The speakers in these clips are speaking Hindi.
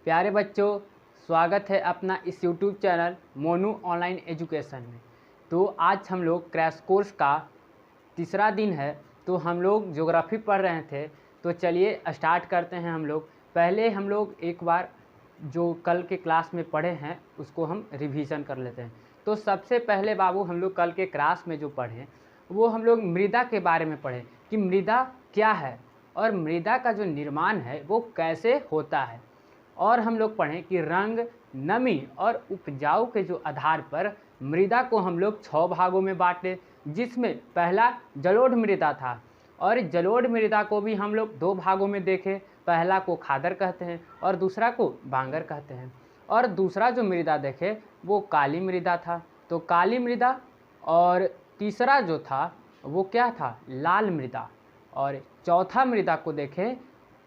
प्यारे बच्चों, स्वागत है अपना इस YouTube channel Monu online education में। तो आज हम लोग क्रैश कोर्स का तीसरा दिन है। तो हम लोग ज्योग्राफी पढ़ रहे थे, तो चलिए स्टार्ट करते हैं। पहले हम लोग एक बार जो कल के क्लास में पढ़े हैं उसको हम रिवीजन कर लेते हैं। तो सबसे पहले बाबू हम लोग कल के क्लास में जो पढ़े वो हम लोग मृदा के बारे में पढ़े कि मृदा क्या है और मृदा का जो निर्माण है वो कैसे होता है। और हम लोग पढ़ें कि रंग, नमी और उपजाऊ के जो आधार पर मृदा को हम लोग 6 भागों में बांटे, जिसमें पहला जलोढ़ मृदा था। और जलोढ़ मृदा को भी हम लोग 2 भागों में देखे, पहला को खादर कहते हैं और दूसरा को बांगर कहते हैं। और दूसरा जो मृदा देखे वो काली मृदा था। तो काली मृदा, और तीसरा जो था वो क्या था, लाल मृदा। और चौथा मृदा को देखें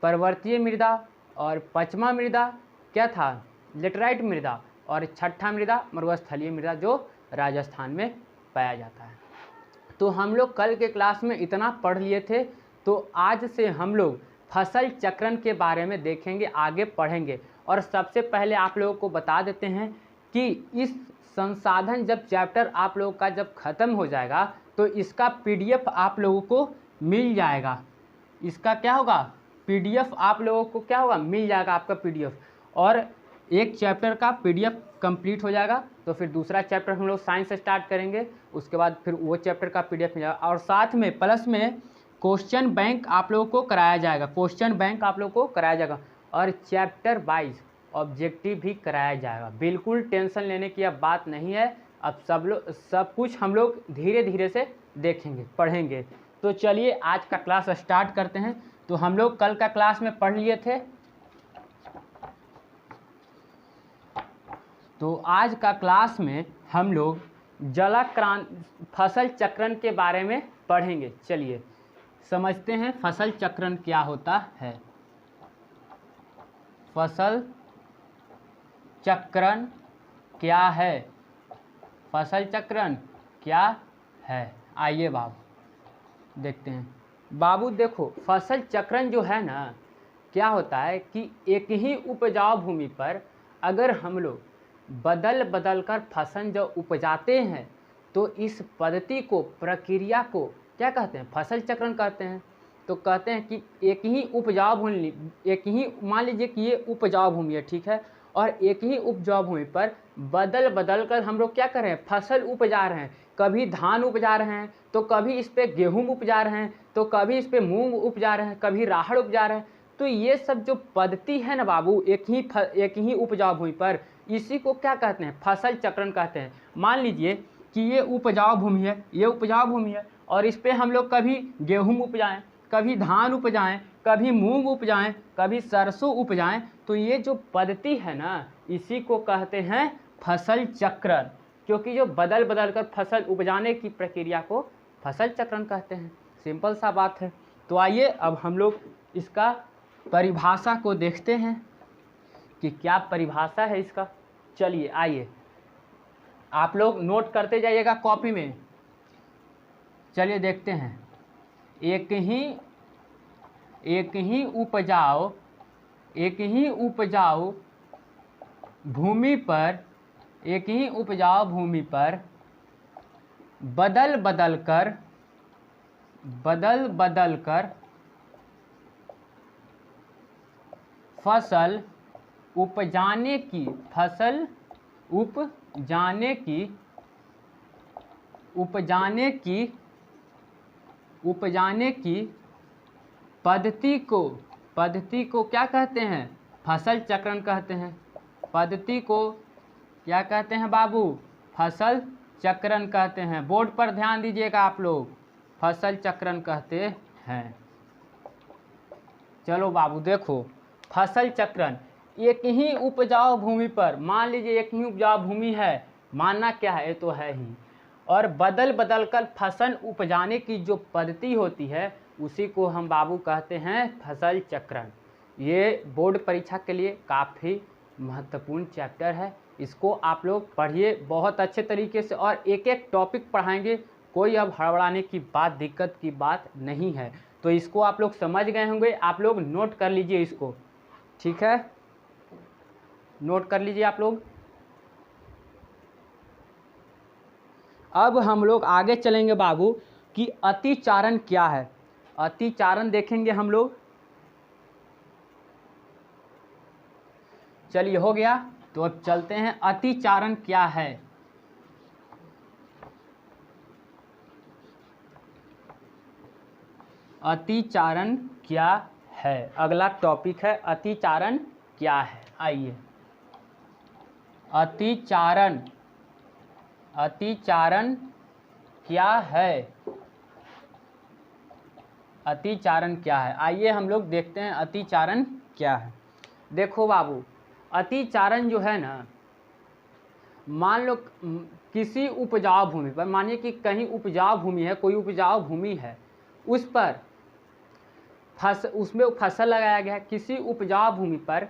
पर्वतीय मृदा, और पांचवा मृदा क्या था, लेटराइट मृदा। और छठा मृदा मरुस्थलीय मृदा जो राजस्थान में पाया जाता है। तो हम लोग कल के क्लास में इतना पढ़ लिए थे। तो आज से हम लोग फसल चक्रण के बारे में देखेंगे, आगे पढ़ेंगे। और सबसे पहले आप लोगों को बता देते हैं कि इस संसाधन जब चैप्टर आप लोगों का जब ख़त्म हो जाएगा तो इसका PDF आप लोगों को मिल जाएगा। इसका क्या होगा, PDF आप लोगों को क्या होगा, मिल जाएगा आपका PDF। और एक चैप्टर का PDF कंप्लीट हो जाएगा तो फिर दूसरा चैप्टर हम लोग साइंस स्टार्ट करेंगे, उसके बाद फिर वो चैप्टर का PDF मिल जाएगा। और साथ में प्लस में क्वेश्चन बैंक आप लोगों को कराया जाएगा, क्वेश्चन बैंक आप लोगों को कराया जाएगा। और चैप्टर वाइज ऑब्जेक्टिव भी कराया जाएगा। बिल्कुल टेंशन लेने की अब बात नहीं है। अब सब कुछ हम लोग धीरे धीरे से देखेंगे, पढ़ेंगे। तो चलिए आज का क्लास स्टार्ट करते हैं। तो हम लोग कल का क्लास में पढ़ लिए थे, तो आज का क्लास में हम लोग फसल चक्रण के बारे में पढ़ेंगे। चलिए समझते हैं फसल चक्रण क्या होता है। फसल चक्रण क्या है, फसल चक्रण क्या है, आइए बाबू देखते हैं। बाबू देखो, फसल चक्रण जो है ना, क्या होता है कि एक ही उपजाऊ भूमि पर अगर हम लोग बदल बदल कर फसल जो उपजाते हैं तो इस पद्धति को, प्रक्रिया को क्या कहते हैं, फसल चक्रण कहते हैं। तो कहते हैं कि एक ही उपजाऊ भूमि, मान लीजिए कि ये उपजाऊ भूमि है, ठीक है, और एक ही उपजाऊ भूमि पर बदल बदल कर हम लोग क्या कर रहे हैं, फसल उपजा रहे हैं। कभी धान उपजा रहे हैं, तो कभी इस पे गेहूँ उपजा रहे हैं, तो कभी इस पे मूंग उपजा रहे हैं, कभी राहड़ उपजा रहे हैं। तो ये सब जो पद्धति है ना बाबू, एक ही उपजाऊ भूमि पर, इसी को क्या कहते हैं, फसल चक्रण कहते हैं। मान लीजिए कि ये उपजाऊ भूमि है, ये उपजाऊ भूमि है, और इस पे हम लोग कभी गेहूँ उपजाएं, कभी धान उपजाएं, कभी मूंग उपजाएं, कभी सरसों उपजाएं। तो ये जो पद्धति है ना, इसी को कहते हैं फसल चक्रण। क्योंकि जो बदल बदल कर फसल उपजाने की प्रक्रिया को फसल चक्रण कहते हैं। सिंपल सा बात है। तो आइए अब हम लोग इसका परिभाषा को देखते हैं कि क्या परिभाषा है इसका। चलिए आइए, आप लोग नोट करते जाइएगा कॉपी में। चलिए देखते हैं। एक ही उपजाऊ भूमि पर, एक ही उपजाऊ भूमि पर बदल बदल कर फसल उपजाने की पद्धति को क्या कहते हैं, फसल चक्रण कहते हैं। पद्धति को क्या कहते हैं बाबू, फसल चक्रण कहते हैं। बोर्ड पर ध्यान दीजिएगा आप लोग, फसल चक्रण कहते हैं। चलो बाबू देखो, फसल चक्रण एक ही उपजाऊ भूमि पर, मान लीजिए एक ही उपजाऊ भूमि है, मानना क्या है, ये तो है ही, और बदल बदल कर फसल उपजाने की जो पद्धति होती है उसी को हम बाबू कहते हैं फसल चक्रण। ये बोर्ड परीक्षा के लिए काफ़ी महत्वपूर्ण चैप्टर है। इसको आप लोग पढ़िए बहुत अच्छे तरीके से, और एक एक टॉपिक पढ़ाएंगे। कोई अब हड़बड़ाने की बात, दिक्कत की बात नहीं है। तो इसको आप लोग समझ गए होंगे, आप लोग नोट कर लीजिए इसको, ठीक है। नोट कर लीजिए आप लोग। अब हम लोग आगे चलेंगे बाबू कि अतिचारण क्या है। अतिचारण देखेंगे हम लोग। चलिए हो गया, तो अब चलते हैं अतिचारण क्या है। अतिचारण क्या है, अगला टॉपिक है अतिचारण क्या है। आइए, अतिचारण, अतिचारण क्या है, अतिचारण क्या है। आइए हम लोग देखते हैं अतिचारण क्या है। देखो बाबू, अतिचारण जो है ना, मान लो किसी उपजाऊ भूमि पर, मानिए कि कहीं उपजाऊ भूमि है, कोई उपजाऊ भूमि है, उस पर उसमें फसल लगाया गया है। किसी उपजाऊ भूमि पर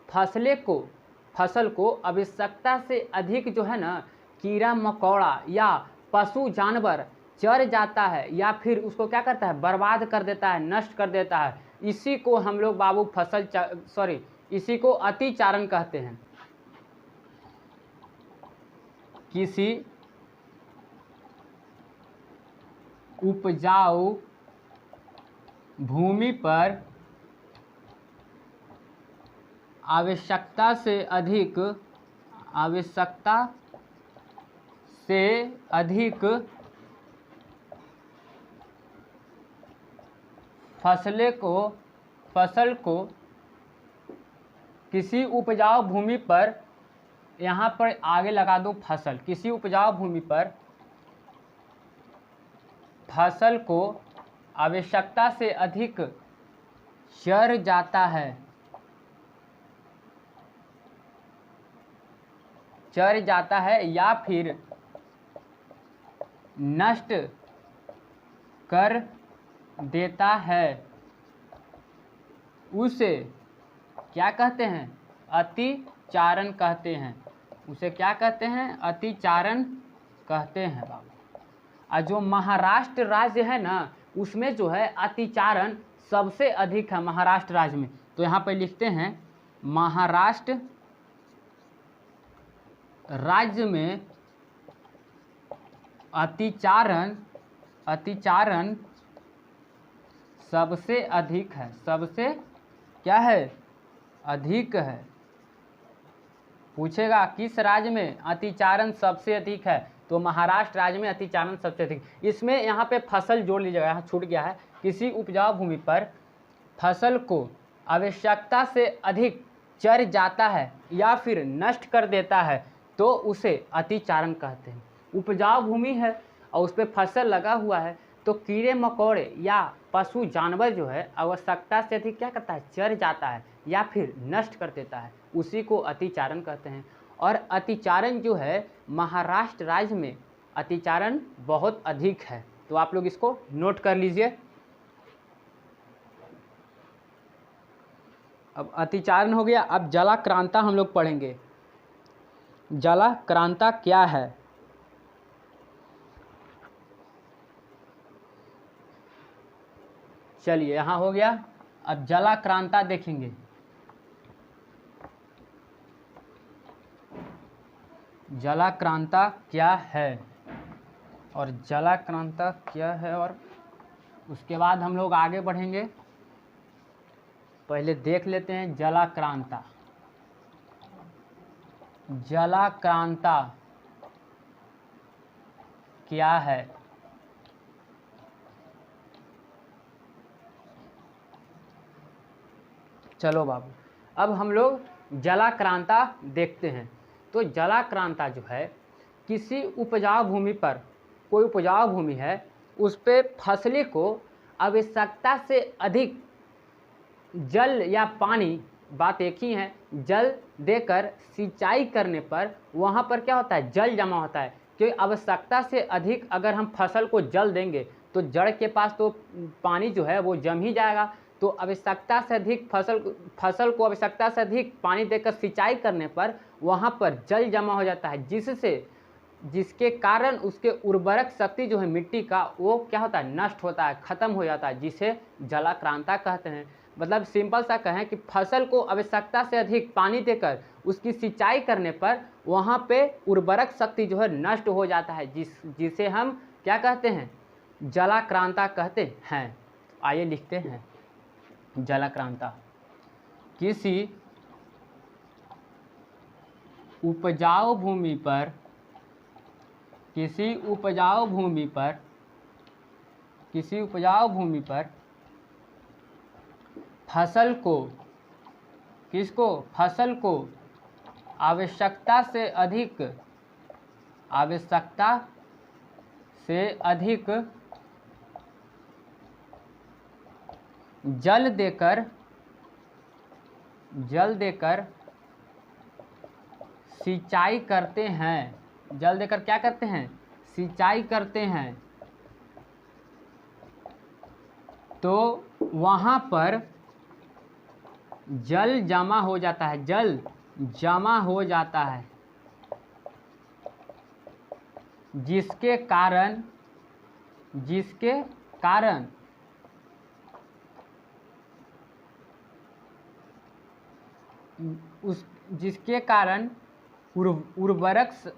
फसल को आवश्यकता से अधिक जो है ना कीड़ा मकोड़ा या पशु जानवर चर जाता है, या फिर उसको क्या करता है, बर्बाद कर देता है, नष्ट कर देता है। इसी को हम लोग बाबू इसी को अतिचारण कहते हैं। किसी उपजाऊ भूमि पर आवश्यकता से अधिक फसल को किसी उपजाऊ भूमि पर, यहाँ पर आगे लगा दो फसल, किसी उपजाऊ भूमि पर फसल को आवश्यकता से अधिक चर जाता है या फिर नष्ट कर देता है, उसे क्या कहते हैं, अतिचारण कहते हैं। उसे क्या कहते हैं, अतिचारण कहते हैं बाबू। और जो महाराष्ट्र राज्य है ना, उसमें जो है अतिचारण सबसे अधिक है महाराष्ट्र राज्य में। तो यहाँ पर लिखते हैं महाराष्ट्र राज्य में अतिचारण सबसे अधिक है, सबसे क्या है, अधिक है। पूछेगा किस राज्य में अतिचारण सबसे अधिक है, तो महाराष्ट्र राज्य में अतिचारण सबसे अधिक। इसमें यहाँ पे फसल जोड़ लीजिएगा, यहाँ छूट गया है। किसी उपजाऊ भूमि पर फसल को आवश्यकता से अधिक चर जाता है या फिर नष्ट कर देता है, तो उसे अतिचारण कहते हैं। उपजाऊ भूमि है और उस पर फसल लगा हुआ है, तो कीड़े मकोड़े या पशु जानवर जो है आवश्यकता से अधिक क्या करता है, चर जाता है या फिर नष्ट कर देता है, उसी को अतिचारण कहते हैं। और अतिचारण जो है महाराष्ट्र राज्य में अतिचारण बहुत अधिक है। तो आप लोग इसको नोट कर लीजिए। अब अतिचारण हो गया। अब जलाक्रांता हम लोग पढ़ेंगे। जलाक्रांता क्या है, चलिए यहाँ हो गया। अब जलाक्रांता देखेंगे। जलाक्रांता क्या है और जलाक्रांता क्या है, और उसके बाद हम लोग आगे बढ़ेंगे। पहले देख लेते हैं जलाक्रांता। जलाक्रांता क्या है, चलो बाबू अब हम लोग जलाक्रांता देखते हैं। तो जलाक्रांता जो है किसी उपजाऊ भूमि पर, कोई उपजाऊ भूमि है, उस पे फसलें को आवश्यकता से अधिक जल या पानी, बात एक ही है, जल देकर सिंचाई करने पर वहाँ पर क्या होता है, जल जमा होता है। क्योंकि आवश्यकता से अधिक अगर हम फसल को जल देंगे तो जड़ के पास तो पानी जो है वो जम ही जाएगा। तो आवश्यकता से अधिक फसल को आवश्यकता से अधिक पानी देकर सिंचाई करने पर वहाँ पर जल जमा हो जाता है, जिसके कारण उसके उर्वरक शक्ति जो है मिट्टी का, वो क्या होता है, नष्ट होता है, ख़त्म हो जाता है, जिसे जलाक्रांता कहते हैं। मतलब सिंपल सा कहें कि फसल को आवश्यकता से अधिक पानी देकर उसकी सिंचाई करने पर वहाँ पे उर्वरक शक्ति जो है नष्ट हो जाता है, जिसे हम क्या कहते हैं, जलाक्रांता कहते हैं। आइए लिखते हैं जलाक्रांता। किसी उपजाऊ भूमि पर फसल को आवश्यकता से अधिक जल देकर सिंचाई करते हैं, जल देकर क्या करते हैं, सिंचाई करते हैं, तो वहाँ पर जल जमा हो जाता है,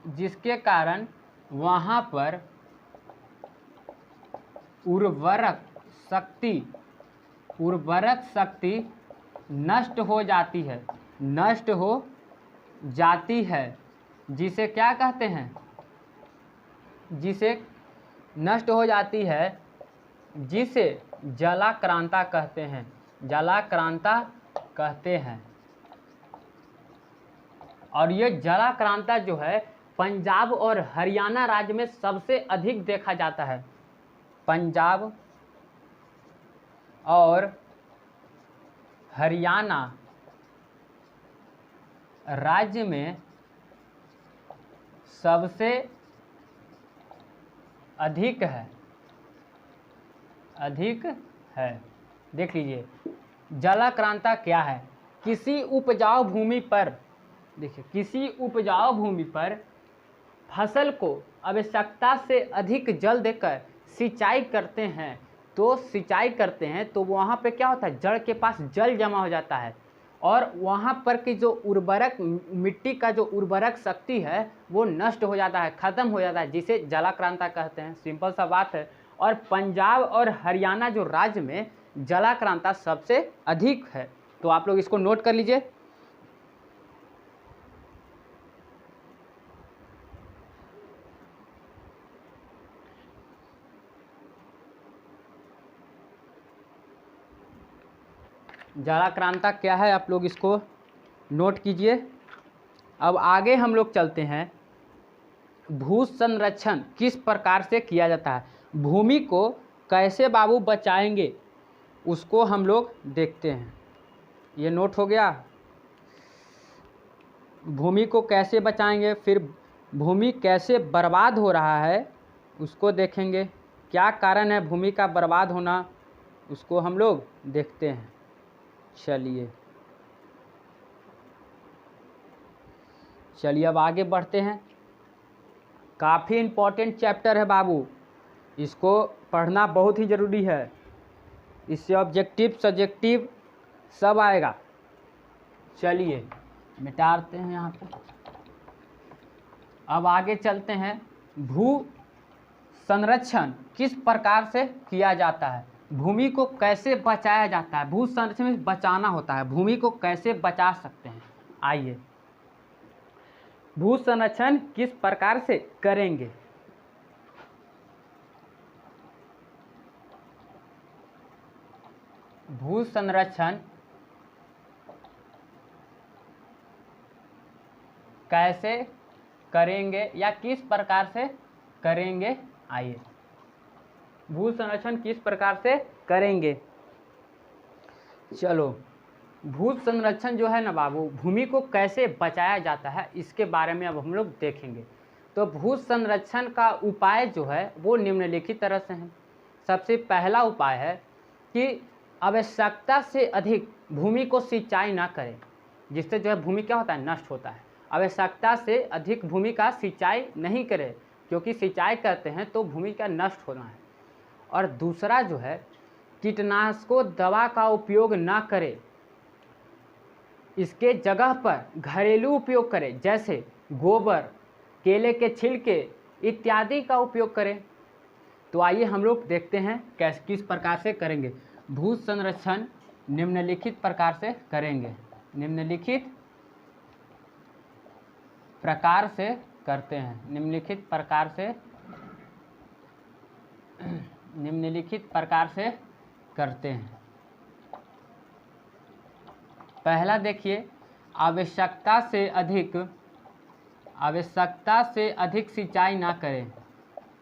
जिसके कारण वहाँ पर उर्वरक शक्ति नष्ट हो जाती है, जिसे क्या कहते हैं, जिसे नष्ट हो जाती है, जिसे जलाक्रांता कहते हैं। और ये जलाक्रांता जो है पंजाब और हरियाणा राज्य में सबसे अधिक देखा जाता है। पंजाब और हरियाणा राज्य में सबसे अधिक है। देख लीजिए जलाक्रांता क्या है। किसी उपजाऊ भूमि पर फसल को आवश्यकता से अधिक जल देकर सिंचाई करते हैं, तो वहाँ पे क्या होता है, जड़ के पास जल जमा हो जाता है और वहाँ पर की जो मिट्टी का जो उर्वरक शक्ति है वो नष्ट हो जाता है, ख़त्म हो जाता है, जिसे जलाक्रांता कहते हैं। सिंपल सा बात है। और पंजाब और हरियाणा जो राज्य में जलाक्रांता सबसे अधिक है, तो आप लोग इसको नोट कर लीजिए। जलाक्रांता क्या है आप लोग इसको नोट कीजिए। अब आगे हम लोग चलते हैं, भू संरक्षण किस प्रकार से किया जाता है, भूमि को कैसे बाबू बचाएंगे उसको हम लोग देखते हैं। ये नोट हो गया, भूमि को कैसे बचाएंगे, फिर भूमि कैसे बर्बाद हो रहा है उसको देखेंगे, क्या कारण है भूमि का बर्बाद होना उसको हम लोग देखते हैं। चलिए अब आगे बढ़ते हैं। काफ़ी इम्पोर्टेंट चैप्टर है बाबू, इसको पढ़ना बहुत ही ज़रूरी है, इससे ऑब्जेक्टिव सब्जेक्टिव सब आएगा। चलिए मिटाते हैं यहाँ पे। अब आगे चलते हैं, भू संरक्षण किस प्रकार से किया जाता है, भूमि को कैसे बचाया जाता है। भू संरक्षण में बचाना होता है, भूमि को कैसे बचा सकते हैं। आइए भू संरक्षण किस प्रकार से करेंगे। भू संरक्षण कैसे करेंगे या किस प्रकार से करेंगे। आइए भू संरक्षण किस प्रकार से करेंगे। चलो भू संरक्षण जो है ना बाबू, भूमि को कैसे बचाया जाता है इसके बारे में अब हम लोग देखेंगे। तो भू संरक्षण का उपाय जो है वो निम्नलिखित तरह से हैं। सबसे पहला उपाय है कि आवश्यकता से अधिक भूमि को सिंचाई ना करें, जिससे जो है भूमि क्या होता है, नष्ट होता है। आवश्यकता से अधिक भूमि का सिंचाई नहीं करें, क्योंकि सिंचाई करते हैं तो भूमि का नष्ट होना है। और दूसरा जो है कीटनाशकों दवा का उपयोग न करें, इसके जगह पर घरेलू उपयोग करें, जैसे गोबर, केले के छिलके इत्यादि का उपयोग करें। तो आइए हम लोग देखते हैं किस प्रकार से करेंगे। भू संरक्षण निम्नलिखित प्रकार से करेंगे, निम्नलिखित प्रकार से करते हैं, निम्नलिखित प्रकार से करते हैं। पहला देखिए, आवश्यकता से अधिक सिंचाई ना करें,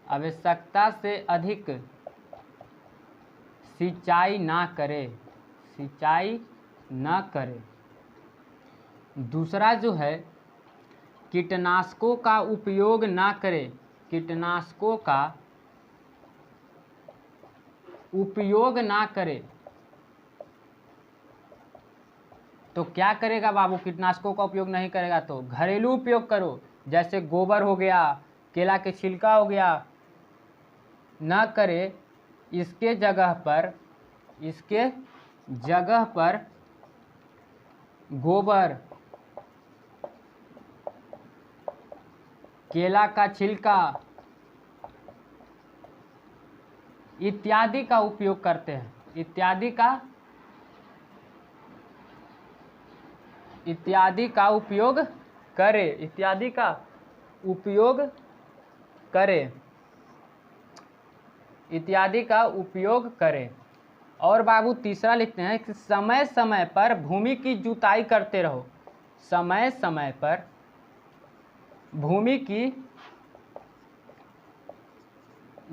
आवश्यकता से अधिक सिंचाई ना करें। दूसरा जो है, कीटनाशकों का उपयोग ना करें, कीटनाशकों का उपयोग ना करें। तो क्या करेगा बाबू, कीटनाशकों का उपयोग नहीं करेगा तो घरेलू उपयोग करो, जैसे गोबर हो गया, केला के छिलका हो गया, ना करे। इसके जगह पर गोबर, केला का छिलका इत्यादि का उपयोग करते हैं, इत्यादि का उपयोग करें। और बाबू तीसरा लिखते हैं कि समय समय पर भूमि की जुताई करते रहो, समय समय पर भूमि की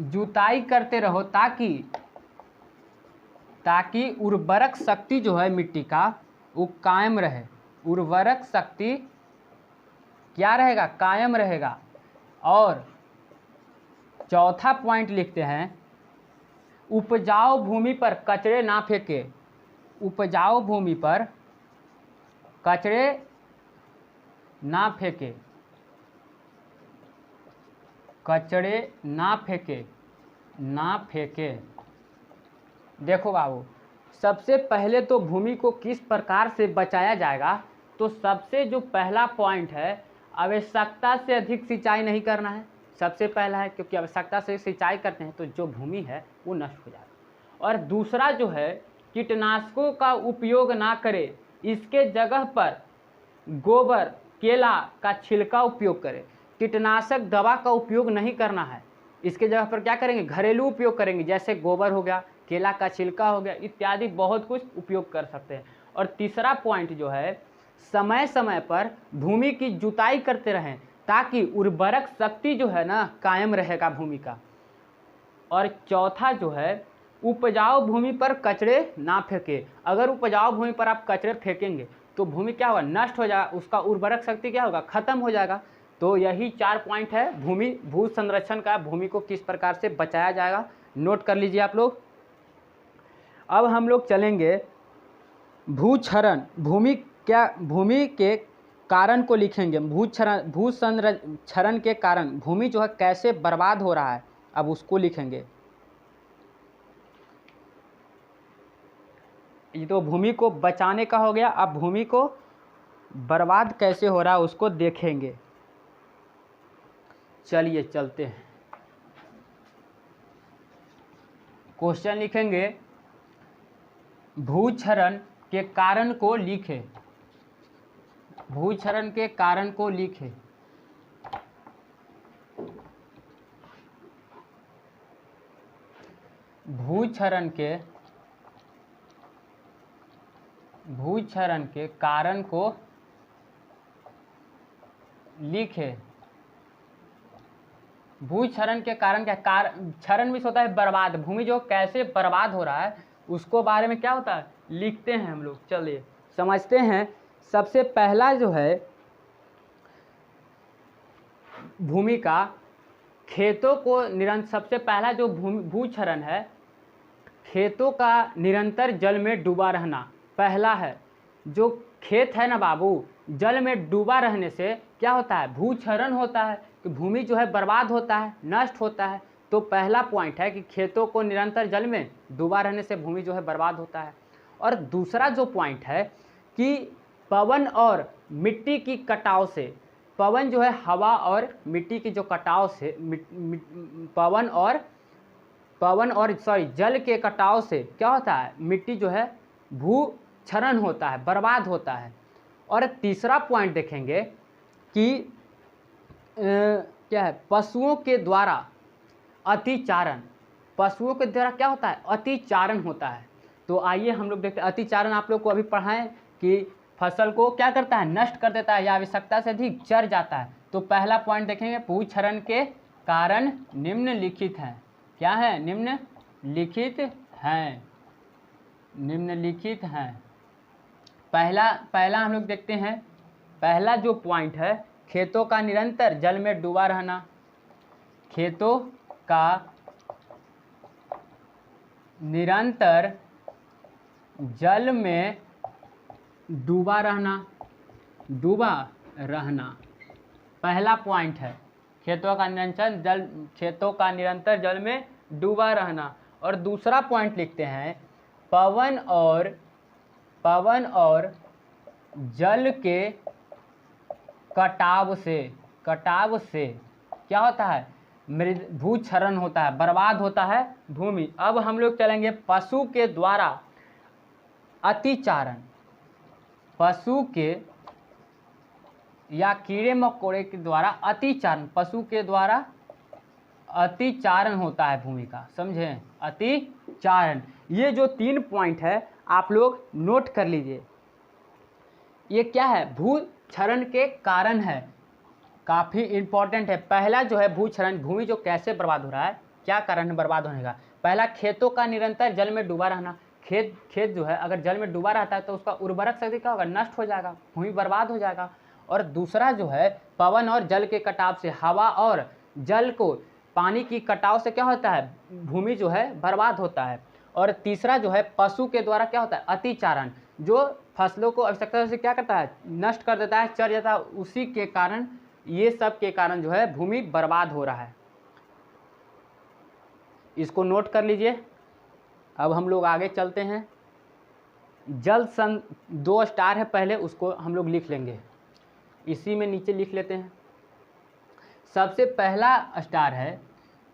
जुताई करते रहो, ताकि उर्वरक शक्ति जो है मिट्टी का वो कायम रहे, उर्वरक शक्ति क्या रहेगा, कायम रहेगा। और चौथा पॉइंट लिखते हैं, उपजाऊ भूमि पर कचरे ना फेंके, उपजाऊ भूमि पर कचरे ना फेंके, कचरे ना फेंके। देखो बाबू, सबसे पहले तो भूमि को किस प्रकार से बचाया जाएगा, तो सबसे जो पहला पॉइंट है, आवश्यकता से अधिक सिंचाई नहीं करना है, सबसे पहला है, क्योंकि आवश्यकता से सिंचाई करते हैं तो जो भूमि है वो नष्ट हो जाएगा। और दूसरा जो है, कीटनाशकों का उपयोग ना करें, इसके जगह पर गोबर, केला का छिलका उपयोग करें। कीटनाशक दवा का उपयोग नहीं करना है, इसके जगह पर क्या करेंगे, घरेलू उपयोग करेंगे, जैसे गोबर हो गया, केला का छिलका हो गया इत्यादि बहुत कुछ उपयोग कर सकते हैं। और तीसरा पॉइंट जो है, समय समय पर भूमि की जुताई करते रहें, ताकि उर्वरक शक्ति जो है ना कायम रहेगा भूमि का। और चौथा जो है, उपजाऊ भूमि पर कचरे ना फेंके। अगर उपजाऊ भूमि पर आप कचरे फेंकेंगे तो भूमि क्या होगा, नष्ट हो जाएगा, उसका उर्वरक शक्ति क्या होगा, खत्म हो जाएगा। तो यही 4 पॉइंट है भू संरक्षण का, भूमि को किस प्रकार से बचाया जाएगा, नोट कर लीजिए आप लोग। अब हम लोग चलेंगे भूक्षरण, भूमि के कारण को लिखेंगे। भू संरक्षण के कारण भूमि जो है कैसे बर्बाद हो रहा है, अब उसको लिखेंगे। ये तो भूमि को बचाने का हो गया, अब भूमि को बर्बाद कैसे हो रहा है उसको देखेंगे। चलिए चलते हैं, क्वेश्चन लिखेंगे, भूक्षरण के कारण को लिखें, भूक्षरण के कारण को लिखें। भूक्षरण के कारण को लिखे। भूक्षरण के कारण क्या, क्षरण भी होता है बर्बाद, भूमि जो कैसे बर्बाद हो रहा है उसको बारे में क्या होता है, लिखते हैं हम लोग। चलिए समझते हैं। सबसे पहला जो है, भूमि का खेतों को सबसे पहला जो भूक्षरण है, खेतों का निरंतर जल में डूबा रहना पहला है। जो खेत है ना बाबू, जल में डूबा रहने से क्या होता है, भूक्षरण होता है, कि भूमि जो है बर्बाद होता है, नष्ट होता है। तो पहला पॉइंट है कि खेतों को निरंतर जल में डूबा रहने से भूमि जो है बर्बाद होता है। और दूसरा जो पॉइंट है कि पवन और मिट्टी की कटाव से, पवन जो है हवा और मिट्टी की जो कटाव से, पवन और जल के कटाव से क्या होता है, मिट्टी जो है भूक्षरण होता है, बर्बाद होता है। और तीसरा पॉइंट देखेंगे कि क्या है, पशुओं के द्वारा अतिचारण, पशुओं के द्वारा क्या होता है, अतिचारण होता है। तो आइए हम लोग देखते हैं। अतिचारण आप लोग को अभी पढ़ाएं कि फसल को क्या करता है, नष्ट कर देता है या आवश्यकता से अधिक चर जाता है। तो पहला पॉइंट देखेंगे, भूक्षरण के कारण निम्नलिखित हैं। क्या है, निम्नलिखित हैं, निम्नलिखित हैं। पहला हम लोग देखते हैं, पहला जो पॉइंट है, खेतों का निरंतर जल में डूबा रहना, खेतों का निरंतर जल में डूबा रहना, डूबा रहना पहला पॉइंट है, खेतों का निरंतर जल में डूबा रहना। और दूसरा पॉइंट लिखते हैं, पवन और जल के कटाव से क्या होता है, भूक्षरण होता है, बर्बाद होता है भूमि। अब हम लोग चलेंगे पशु के द्वारा अतिचारण, पशु के या कीड़े मकोड़े के द्वारा अतिचारण, पशु के द्वारा अतिचारण होता है भूमि का, समझे, अतिचारण। ये जो 3 पॉइंट है आप लोग नोट कर लीजिए। ये क्या है, भूक्षरण के कारण है, काफ़ी इंपॉर्टेंट है। पहला जो है भूक्षरण, भूमि जो कैसे बर्बाद हो रहा है, क्या कारण है बर्बाद होने का। पहला, खेतों का निरंतर जल में डूबा रहना, खेत जो है अगर जल में डूबा रहता है तो उसका उर्वरक शक्ति क्या होगा, नष्ट हो जाएगा, भूमि बर्बाद हो जाएगा। और दूसरा जो है, पवन और जल के कटाव से, हवा और जल को, पानी की कटाव से क्या होता है, भूमि जो है बर्बाद होता है। और तीसरा जो है, पशु के द्वारा क्या होता है, अतिचारण, जो फसलों को आवश्यकता से क्या करता है, नष्ट कर देता है, चर जाता है, उसी के कारण, ये सब के कारण जो है भूमि बर्बाद हो रहा है। इसको नोट कर लीजिए। अब हम लोग आगे चलते हैं। जल 2 स्टार है पहले, उसको हम लोग लिख लेंगे, इसी में नीचे लिख लेते हैं। सबसे पहला स्टार है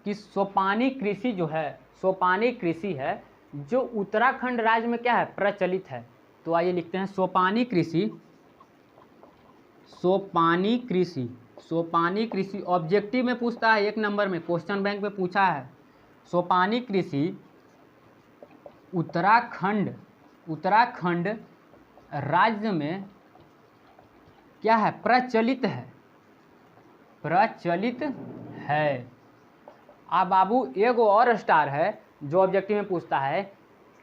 कि सोपानी कृषि जो है, सोपानी कृषि है जो उत्तराखंड राज्य में क्या है, प्रचलित है। तो आइए लिखते हैं, सोपानी कृषि, सोपानी कृषि, सोपानी कृषि ऑब्जेक्टिव में पूछता है, 1 नंबर में क्वेश्चन बैंक में पूछा है। सोपानी कृषि उत्तराखंड राज्य में क्या है, प्रचलित है, प्रचलित है। अब बाबू एगो और स्टार है जो ऑब्जेक्टिव में पूछता है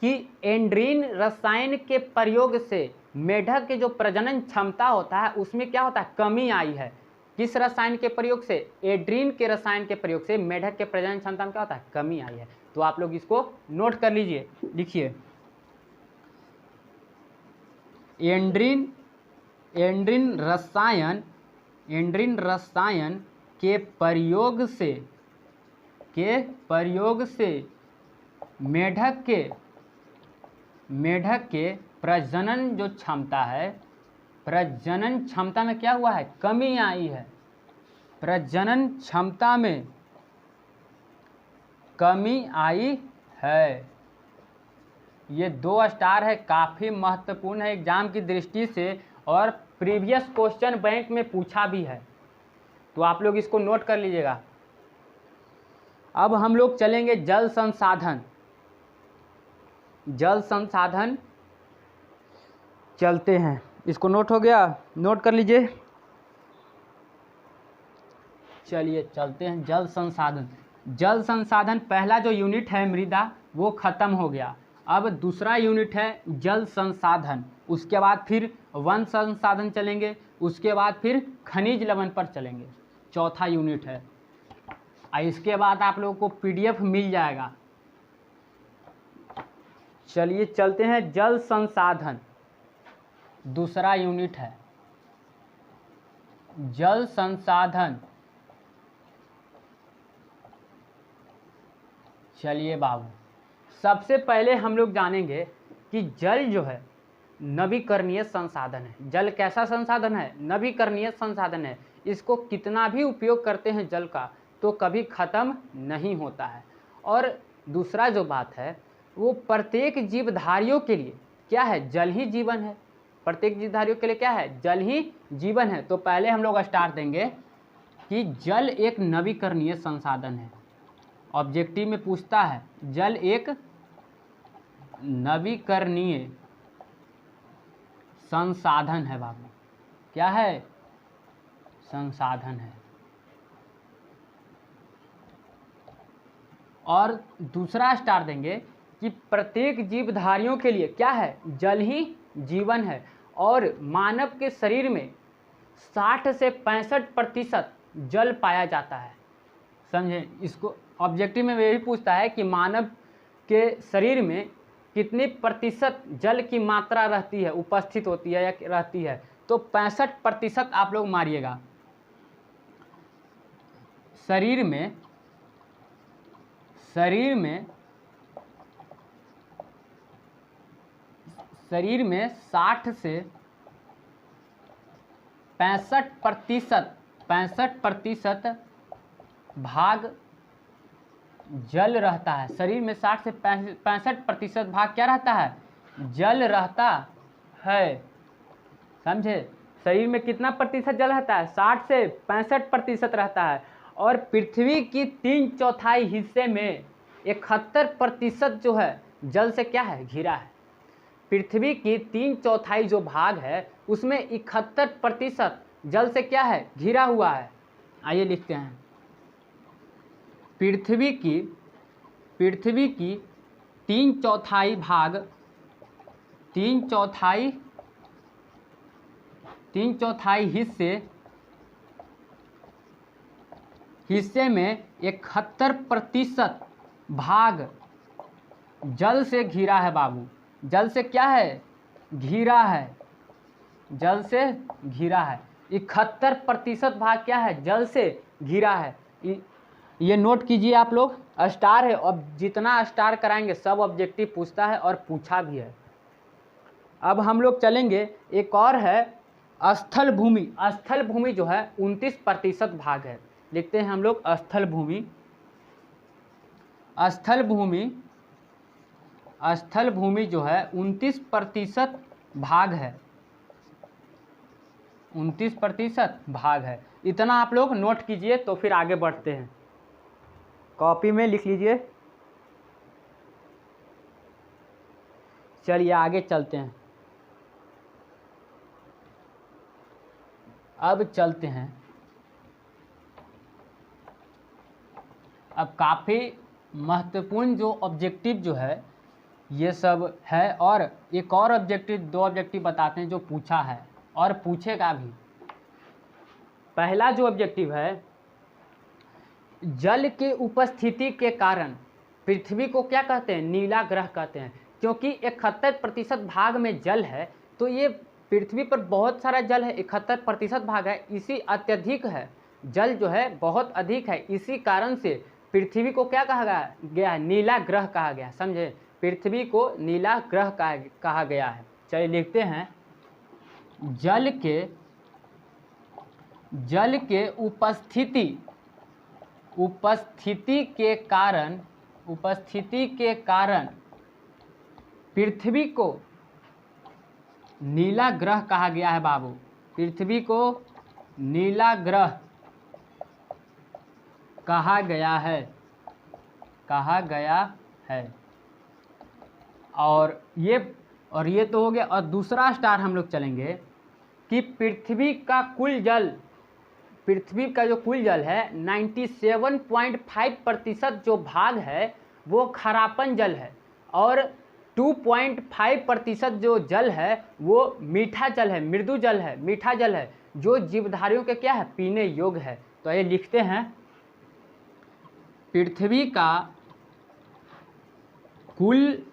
कि एंड्रीन रसायन के प्रयोग से मेढक के जो प्रजनन क्षमता होता है उसमें क्या होता है, कमी आई है। किस रसायन के प्रयोग से, एड्रीन के रसायन के प्रयोग से मेढक के प्रजनन क्षमता में क्या होता है, कमी आई है। तो आप लोग इसको नोट कर लीजिए, लिखिए, एंड्रीन रसायन के प्रयोग से मेढक के प्रजनन जो क्षमता है, प्रजनन क्षमता में क्या हुआ है, कमी आई है, प्रजनन क्षमता में कमी आई है। ये 2 स्टार है, काफ़ी महत्वपूर्ण है एग्जाम की दृष्टि से, और प्रीवियस क्वेश्चन बैंक में पूछा भी है, तो आप लोग इसको नोट कर लीजिएगा। अब हम लोग चलेंगे जल संसाधन, जल संसाधन चलते हैं, इसको नोट हो गया, नोट कर लीजिए। चलिए चलते हैं जल संसाधन। जल संसाधन पहला जो यूनिट है मृदा, वो खत्म हो गया। अब दूसरा यूनिट है जल संसाधन, उसके बाद फिर वन संसाधन चलेंगे, उसके बाद फिर खनिज लवण पर चलेंगे, चौथा यूनिट है। इसके बाद आप लोगों को पीडीएफ मिल जाएगा। चलिए चलते हैं, जल संसाधन दूसरा यूनिट है, जल संसाधन। चलिए बाबू, सबसे पहले हम लोग जानेंगे कि जल जो है नवीकरणीय संसाधन है। जल कैसा संसाधन है? नवीकरणीय संसाधन है। इसको कितना भी उपयोग करते हैं जल का तो कभी ख़त्म नहीं होता है। और दूसरा जो बात है वो प्रत्येक जीवधारियों के लिए क्या है? जल ही जीवन है। प्रत्येक जीवधारियों के लिए क्या है? जल ही जीवन है। तो पहले हम लोग स्टार्ट देंगे कि जल एक नवीकरणीय संसाधन है। ऑब्जेक्टिव में पूछता है जल एक नवीकरणीय संसाधन है बाबू। क्या है? संसाधन है। और दूसरा स्टार देंगे कि प्रत्येक जीवधारियों के लिए क्या है? जल ही जीवन है। और मानव के शरीर में 60 से 65% जल पाया जाता है। समझे? इसको ऑब्जेक्टिव में यही पूछता है कि मानव के शरीर में कितनी प्रतिशत जल की मात्रा रहती है, उपस्थित होती है या रहती है। तो 65% आप लोग मारिएगा। शरीर में 60 से 65% भाग जल रहता है। शरीर में 60 से 65% भाग क्या रहता है? जल रहता है। समझे? शरीर में कितना प्रतिशत जल रहता है? 60 से 65% रहता है। और पृथ्वी की 3/4 हिस्से में 71% जो है जल से क्या है? घिरा है। पृथ्वी की 3/4 जो भाग है उसमें 71% जल से क्या है? घिरा हुआ है। आइए लिखते हैं। पृथ्वी की 3/4 भाग 3/4 हिस्से में 71% भाग जल से घिरा है बाबू। जल से क्या है? घिरा है। जल से घिरा है। 71% भाग क्या है? जल से घिरा है। ये नोट कीजिए आप लोग। स्टार है। अब जितना स्टार कराएंगे सब ऑब्जेक्टिव पूछता है और पूछा भी है। अब हम लोग चलेंगे, एक और है स्थल भूमि। स्थल भूमि जो है 29% भाग है। लिखते हैं हम लोग स्थल भूमि। स्थल भूमि जो है 29% भाग है। 29% भाग है। इतना आप लोग नोट कीजिए तो फिर आगे बढ़ते हैं। कॉपी में लिख लीजिए। चलिए आगे चलते हैं। अब चलते हैं। अब काफ़ी महत्वपूर्ण जो ऑब्जेक्टिव जो है ये सब है। और एक और ऑब्जेक्टिव, 2 ऑब्जेक्टिव बताते हैं जो पूछा है और पूछेगा भी। पहला जो ऑब्जेक्टिव है, जल के उपस्थिति के कारण पृथ्वी को क्या कहते हैं? नीला ग्रह कहते हैं। क्योंकि 71% भाग में जल है तो ये पृथ्वी पर बहुत सारा जल है। 71% भाग है, इसी अत्यधिक है। जल जो है बहुत अधिक है। इसी कारण से पृथ्वी को क्या कहा गया है? नीला ग्रह कहा गया। समझे? पृथ्वी को नीला ग्रह कहा गया है। चलिए लिखते हैं। जल के उपस्थिति के कारण पृथ्वी को नीला ग्रह कहा गया है बाबू। पृथ्वी को नीला ग्रह कहा गया है। और ये तो हो गया। और दूसरा स्टार हम लोग चलेंगे कि पृथ्वी का जो कुल जल है 97.5% जो भाग है वो खरापन जल है। और 2.5% जो जल है वो मीठा जल है, मृदु जल है, मीठा जल है, जो जीवधारियों के क्या है? पीने योग्य है। तो ये लिखते हैं। पृथ्वी का कुल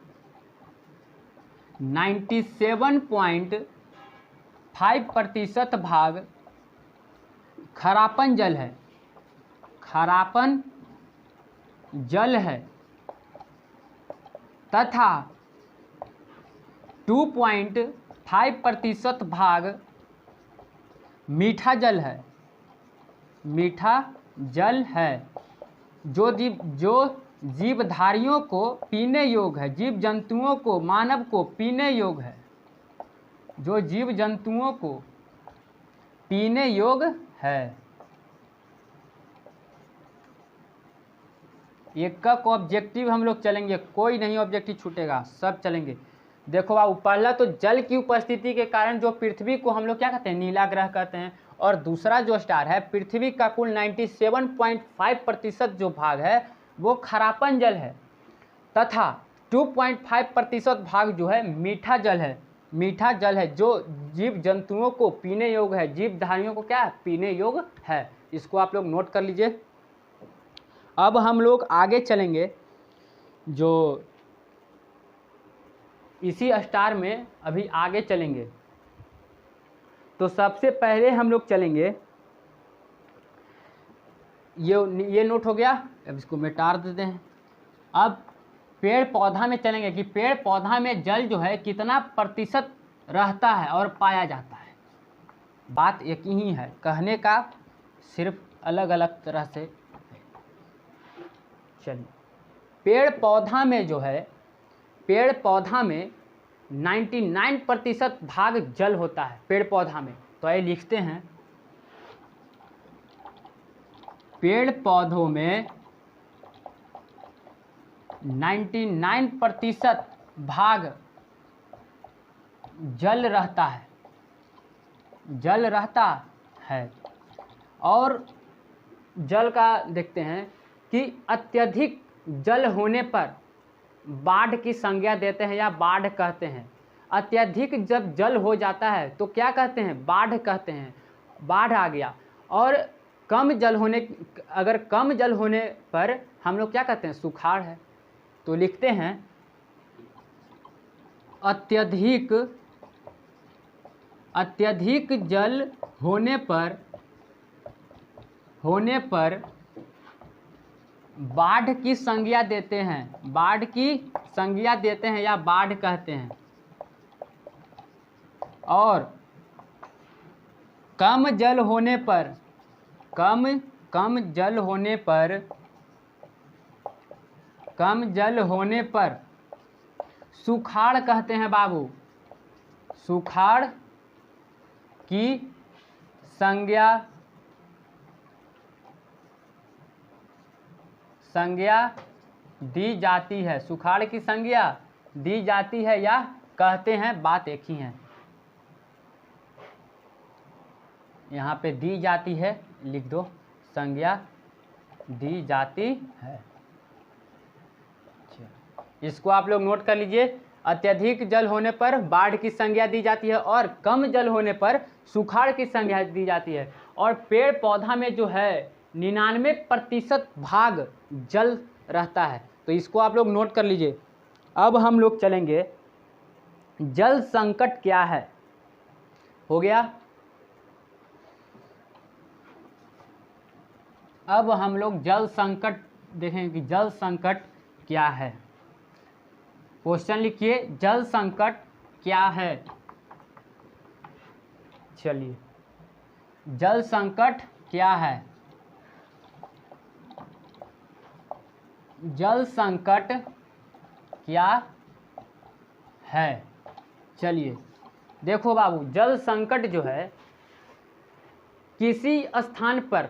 97.5% भाग खरापन जल है। तथा 2.5% भाग मीठा जल है, मीठा जल है जो जीवधारियों को पीने योग्य है, जीव जंतुओं को, मानव को पीने योग्य है, जो जीव जंतुओं को पीने योग्य है। एक का ऑब्जेक्टिव हम लोग चलेंगे, कोई नहीं ऑब्जेक्टिव छूटेगा, सब चलेंगे। देखो बाबू, पहला तो जल की उपस्थिति के कारण जो पृथ्वी को हम लोग क्या कहते हैं, नीला ग्रह कहते हैं। और दूसरा जो स्टार है, पृथ्वी का कुल 97.5% जो भाग है वो खरापन जल है, तथा 2.5% भाग जो है मीठा जल है। मीठा जल है जो जीव जंतुओं को पीने योग्य है, जीवधारियों को क्या पीने योग्य है। इसको आप लोग नोट कर लीजिए। अब हम लोग आगे चलेंगे, जो इसी स्टार में अभी आगे चलेंगे। तो सबसे पहले हम लोग चलेंगे, ये नोट हो गया, अब इसको मिटा देते हैं। अब पेड़ पौधा में चलेंगे कि पेड़ पौधा में जल जो है कितना प्रतिशत रहता है और पाया जाता है। बात एक ही है, कहने का सिर्फ अलग अलग तरह से। चलिए, पेड़ पौधा में जो है, पेड़ पौधा में 99% भाग जल होता है पेड़ पौधा में। तो ये लिखते हैं, पेड़ पौधों में 99% भाग जल रहता है, जल रहता है। और जल का देखते हैं कि अत्यधिक जल होने पर बाढ़ की संज्ञा देते हैं या बाढ़ कहते हैं। अत्यधिक जब जल हो जाता है तो क्या कहते हैं, बाढ़ कहते हैं, बाढ़ आ गया। और कम जल होने, अगर कम जल होने पर हम लोग क्या कहते हैं, सुखाड़ है। तो लिखते हैं, अत्यधिक जल होने पर बाढ़ की संज्ञा देते हैं, बाढ़ की संज्ञा देते हैं या बाढ़ कहते हैं। और कम जल होने पर, कम जल होने पर सुखाड़ कहते हैं बाबू। सुखाड़ की संज्ञा दी जाती है, सुखाड़ की संज्ञा दी जाती है या कहते हैं, बात एक ही है। यहाँ पे दी जाती है लिख दो, संज्ञा दी जाती है। इसको आप लोग नोट कर लीजिए। अत्यधिक जल होने पर बाढ़ की संज्ञा दी जाती है और कम जल होने पर सुखाड़ की संज्ञा दी जाती है। और पेड़ पौधा में जो है 99% भाग जल रहता है। तो इसको आप लोग नोट कर लीजिए। अब हम लोग चलेंगे, जल संकट क्या है, हो गया। अब हम लोग जल संकट देखेंगे कि जल संकट क्या है। क्वेश्चन लिखिए, जल संकट क्या है। चलिए, जल संकट क्या है, जल संकट क्या है। चलिए देखो बाबू, जल संकट जो है किसी स्थान पर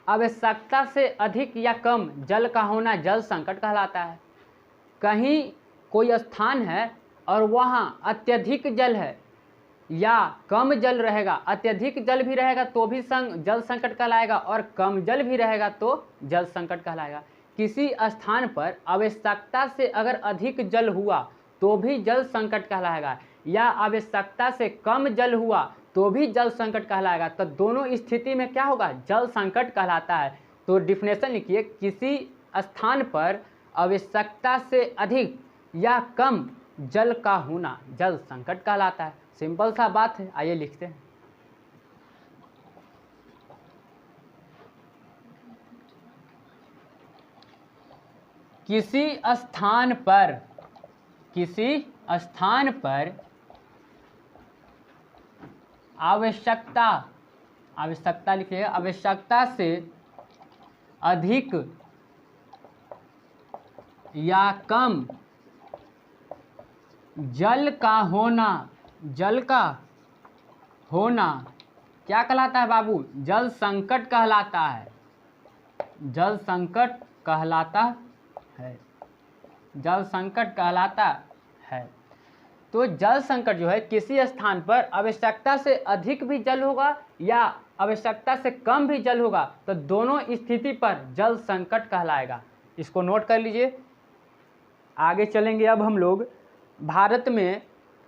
आवश्यकता से अधिक या कम जल का होना जल संकट कहलाता है। कहीं कोई स्थान है और वहाँ अत्यधिक जल है या कम जल रहेगा, अत्यधिक जल भी रहेगा तो भी जल संकट कहलाएगा और कम जल भी रहेगा तो जल संकट कहलाएगा। किसी स्थान पर आवश्यकता से अगर अधिक जल हुआ तो भी जल संकट कहलाएगा, या आवश्यकता से कम जल हुआ तो भी जल संकट कहलाएगा। तो दोनों स्थिति में क्या होगा, जल संकट कहलाता है। तो डिफिनेशन लिखिए, किसी स्थान पर आवश्यकता से अधिक या कम जल का होना जल संकट कहलाता है। सिंपल सा बात है, आइए लिखते हैं। किसी स्थान पर किसी स्थान पर आवश्यकता लिखिए, आवश्यकता से अधिक या कम जल का होना क्या कहलाता है बाबू? जल संकट कहलाता है। जल संकट कहलाता है। जल संकट कहलाता है। तो जल संकट जो है किसी स्थान पर आवश्यकता से अधिक भी जल होगा या आवश्यकता से कम भी जल होगा, तो दोनों स्थिति पर जल संकट कहलाएगा। इसको नोट कर लीजिए। आगे चलेंगे अब हम लोग, भारत में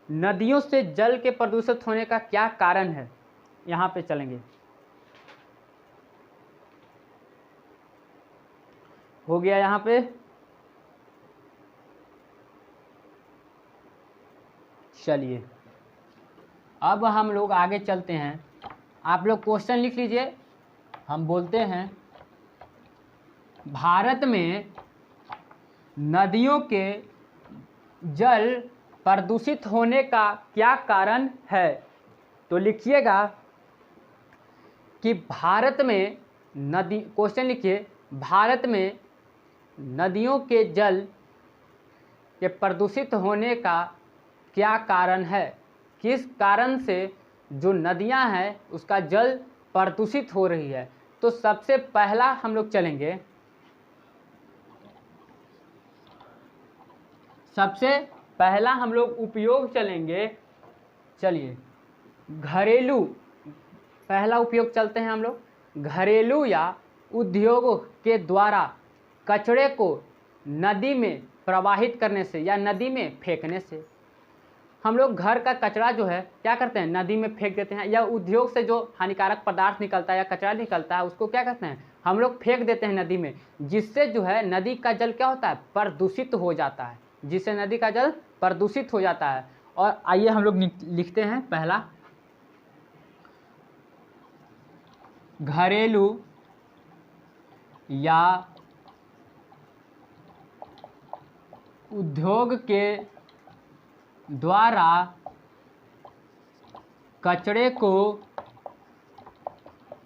नदियों से जल के प्रदूषित होने का क्या कारण है, यहाँ पे चलेंगे। हो गया यहाँ पे। चलिए अब हम लोग आगे चलते हैं। आप लोग क्वेश्चन लिख लीजिए। हम बोलते हैं भारत में नदियों के जल प्रदूषित होने का क्या कारण है। तो लिखिएगा कि भारत में नदी, क्वेश्चन लिखिए, भारत में नदियों के जल के प्रदूषित होने का क्या कारण है। किस कारण से जो नदियां हैं उसका जल प्रदूषित हो रही है। तो सबसे पहला हम लोग चलेंगे, सबसे पहला हम लोग उपयोग चलेंगे। चलिए घरेलू, पहला उपयोग चलते हैं हम लोग। घरेलू या उद्योगों के द्वारा कचरे को नदी में प्रवाहित करने से या नदी में फेंकने से। हम लोग घर का कचरा जो है क्या करते हैं, नदी में फेंक देते हैं, या उद्योग से जो हानिकारक पदार्थ निकलता है या कचरा निकलता है उसको क्या करते हैं, हम लोग फेंक देते हैं नदी में, जिससे जो है नदी का जल क्या होता है, प्रदूषित हो जाता है। जिससे नदी का जल प्रदूषित हो जाता है। और आइए हम लोग लिखते हैं पहला, घरेलू या उद्योग के द्वारा कचरे को